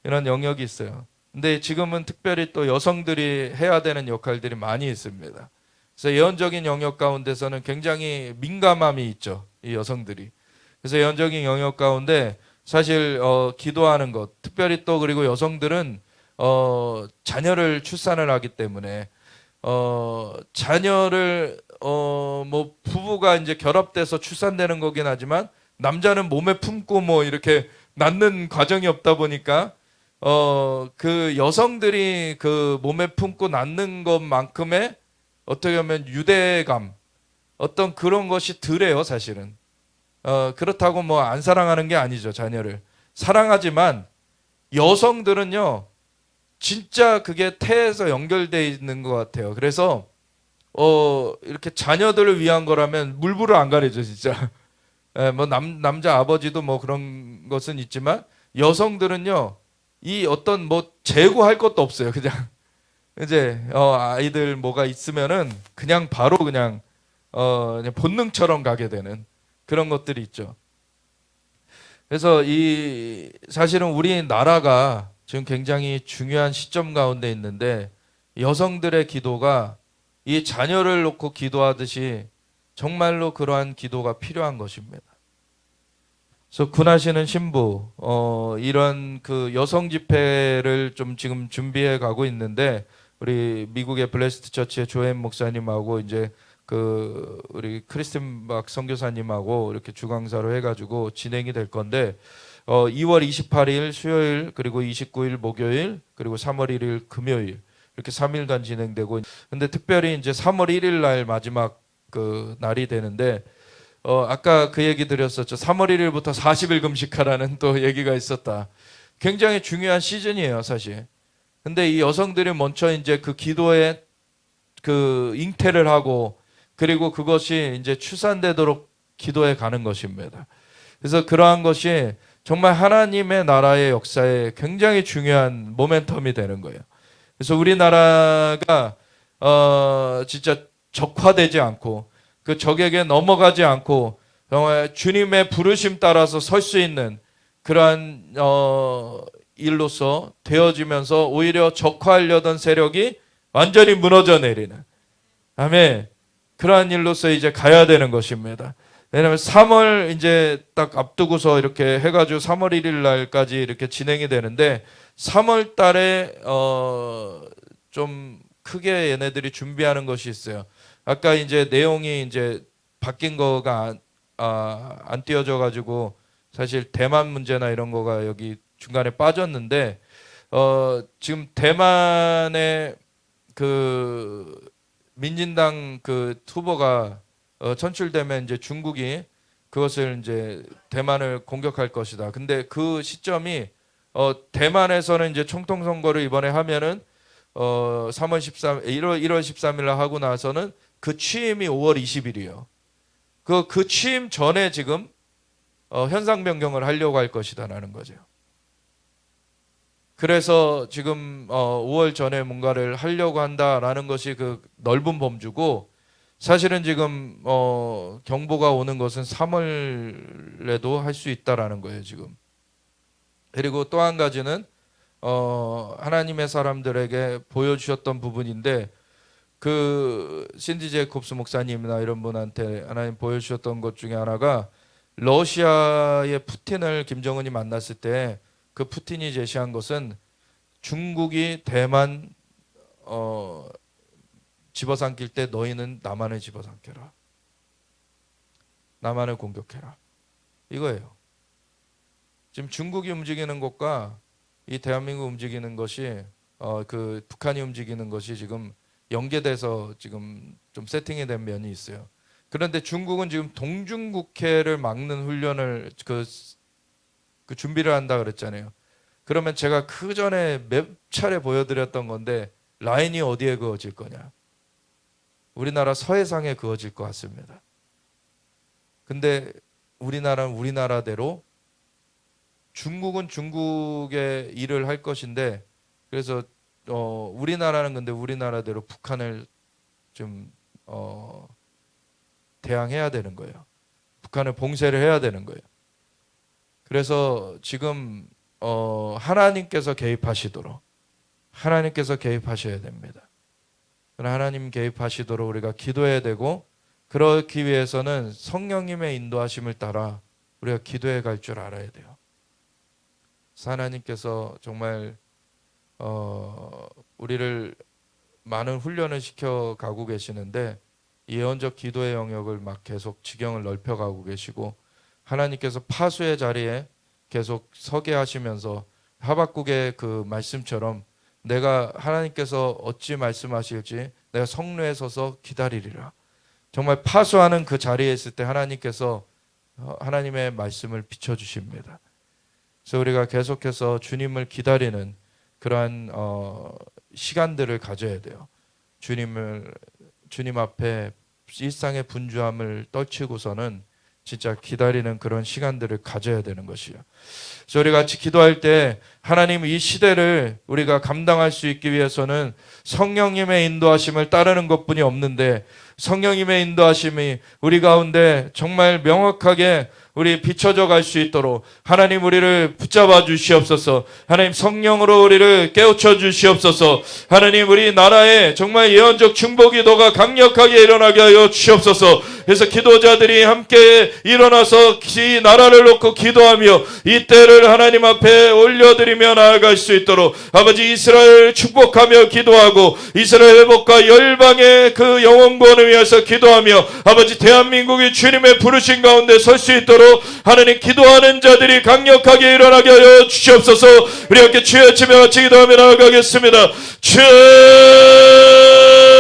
이런 영역이 있어요. 근데 지금은 특별히 또 여성들이 해야 되는 역할들이 많이 있습니다. 그래서 예언적인 영역 가운데서는 굉장히 민감함이 있죠. 이 여성들이. 그래서 예언적인 영역 가운데 사실 기도하는 것, 특별히 또 그리고 여성들은 자녀를 출산을 하기 때문에 자녀를 뭐 부부가 이제 결합돼서 출산되는 거긴 하지만 남자는 몸에 품고 뭐 이렇게 낳는 과정이 없다 보니까 그 여성들이 그 몸에 품고 낳는 것만큼의 어떻게 보면 유대감 어떤 그런 것이 덜해요, 사실은. 그렇다고 뭐 안 사랑하는 게 아니죠, 자녀를. 사랑하지만 여성들은요, 진짜 그게 태에서 연결돼 있는 것 같아요. 그래서 이렇게 자녀들을 위한 거라면 물불을 안 가리죠, 진짜. 뭐 남자 아버지도 뭐 그런 것은 있지만 여성들은요, 이 어떤 뭐 재고할 것도 없어요. 그냥 이제 아이들 뭐가 있으면은 그냥 바로 그냥 본능처럼 가게 되는 그런 것들이 있죠. 그래서 이 사실은 우리나라가 지금 굉장히 중요한 시점 가운데 있는데 여성들의 기도가 이 자녀를 놓고 기도하듯이 정말로 그러한 기도가 필요한 것입니다. 그래서 군하시는 신부 이런 그 여성 집회를 좀 지금 준비해 가고 있는데 우리 미국의 블레스트 처치의 조앤 목사님하고 이제 그 우리 크리스틴 박 선교사님하고 이렇게 주강사로 해가지고 진행이 될 건데 2월 28일 수요일 그리고 29일 목요일 그리고 3월 1일 금요일 이렇게 3일간 진행되고 근데 특별히 이제 3월 1일 날 마지막 그 날이 되는데 아까 그 얘기 드렸었죠. 3월 1일부터 40일 금식하라는 또 얘기가 있었다. 굉장히 중요한 시즌이에요, 사실. 근데 이 여성들이 먼저 이제 그 기도에 그 잉태를 하고 그리고 그것이 이제 출산되도록 기도해 가는 것입니다. 그래서 그러한 것이 정말 하나님의 나라의 역사에 굉장히 중요한 모멘텀이 되는 거예요. 그래서 우리나라가 진짜 적화되지 않고 그 적에게 넘어가지 않고 정말 주님의 부르심 따라서 설 수 있는 그러한 일로서 되어지면서 오히려 적화하려던 세력이 완전히 무너져 내리는 아멘. 그러한 일로서 이제 가야 되는 것입니다. 왜냐하면 3월 이제 딱 앞두고서 이렇게 해가지고 3월 1일 날까지 이렇게 진행이 되는데 3월 달에 좀 크게 얘네들이 준비하는 것이 있어요. 아까 이제 내용이 이제 바뀐 거가 안 띄어져 가지고 사실 대만 문제나 이런 거가 여기 중간에 빠졌는데 지금 대만의 그 민진당 그 후보가 선출되면 이제 중국이 그것을 이제 대만을 공격할 것이다. 근데 그 시점이 대만에서는 이제 총통 선거를 이번에 하면은 1월 13일 날 하고 나서는 그 취임이 5월 20일이에요. 그 취임 전에 지금 현상 변경을 하려고 할 것이다라는 거죠. 그래서 지금 5월 전에 뭔가를 하려고 한다라는 것이 그 넓은 범주고, 사실은 지금 경보가 오는 것은 3월에도 할 수 있다라는 거예요 지금. 그리고 또 한 가지는 하나님의 사람들에게 보여주셨던 부분인데, 그 신디 제이콥스 목사님이나 이런 분한테 하나님 보여주셨던 것 중에 하나가, 러시아의 푸틴을 김정은이 만났을 때 그 푸틴이 제시한 것은 중국이 대만 집어삼킬 때 너희는 남한을 집어삼켜라, 남한을 공격해라, 이거예요. 지금 중국이 움직이는 것과 이 대한민국 움직이는 것이 그 북한이 움직이는 것이 지금 연계돼서 지금 좀 세팅이 된 면이 있어요. 그런데 중국은 지금 동중국해를 막는 훈련을 그 준비를 한다 그랬잖아요. 그러면 제가 그 전에 몇 차례 보여드렸던 건데, 라인이 어디에 그어질 거냐? 우리나라 서해상에 그어질 것 같습니다. 근데 우리나라는 우리나라대로, 중국은 중국의 일을 할 것인데, 그래서 우리나라는 근데 우리나라대로 북한을 좀 대항해야 되는 거예요. 북한을 봉쇄를 해야 되는 거예요. 그래서 지금 하나님께서 개입하시도록, 하나님께서 개입하셔야 됩니다. 하나님 개입하시도록 우리가 기도해야 되고, 그러기 위해서는 성령님의 인도하심을 따라 우리가 기도해 갈 줄 알아야 돼요. 하나님께서 정말 우리를 많은 훈련을 시켜 가고 계시는데, 예언적 기도의 영역을 막 계속 지경을 넓혀 가고 계시고, 하나님께서 파수의 자리에 계속 서게 하시면서 하박국의 그 말씀처럼, 내가 하나님께서 어찌 말씀하실지 내가 성루에 서서 기다리리라. 정말 파수하는 그 자리에 있을 때 하나님께서 하나님의 말씀을 비춰주십니다. 그래서 우리가 계속해서 주님을 기다리는 그러한 시간들을 가져야 돼요. 주님 앞에 일상의 분주함을 떨치고서는 진짜 기다리는 그런 시간들을 가져야 되는 것이요. 그래서 우리 같이 기도할 때, 하나님 이 시대를 우리가 감당할 수 있기 위해서는 성령님의 인도하심을 따르는 것뿐이 없는데, 성령님의 인도하심이 우리 가운데 정말 명확하게 우리 비춰져 갈 수 있도록 하나님 우리를 붙잡아 주시옵소서. 하나님 성령으로 우리를 깨우쳐 주시옵소서. 하나님 우리 나라에 정말 예언적 중보기도가 강력하게 일어나게 하여 주시옵소서. 그래서 기도자들이 함께 일어나서 이 나라를 놓고 기도하며 이 때를 하나님 앞에 올려드리며 나아갈 수 있도록 아버지 이스라엘 축복하며 기도하고, 이스라엘 회복과 열방의 그 영원 구원을 위해서 기도하며, 아버지 대한민국이 주님의 부르신 가운데 설 수 있도록 하나님 기도하는 자들이 강력하게 일어나게 하여 주시옵소서. 우리 함께 주여 치며 같이 기도하며 나아가겠습니다. 주여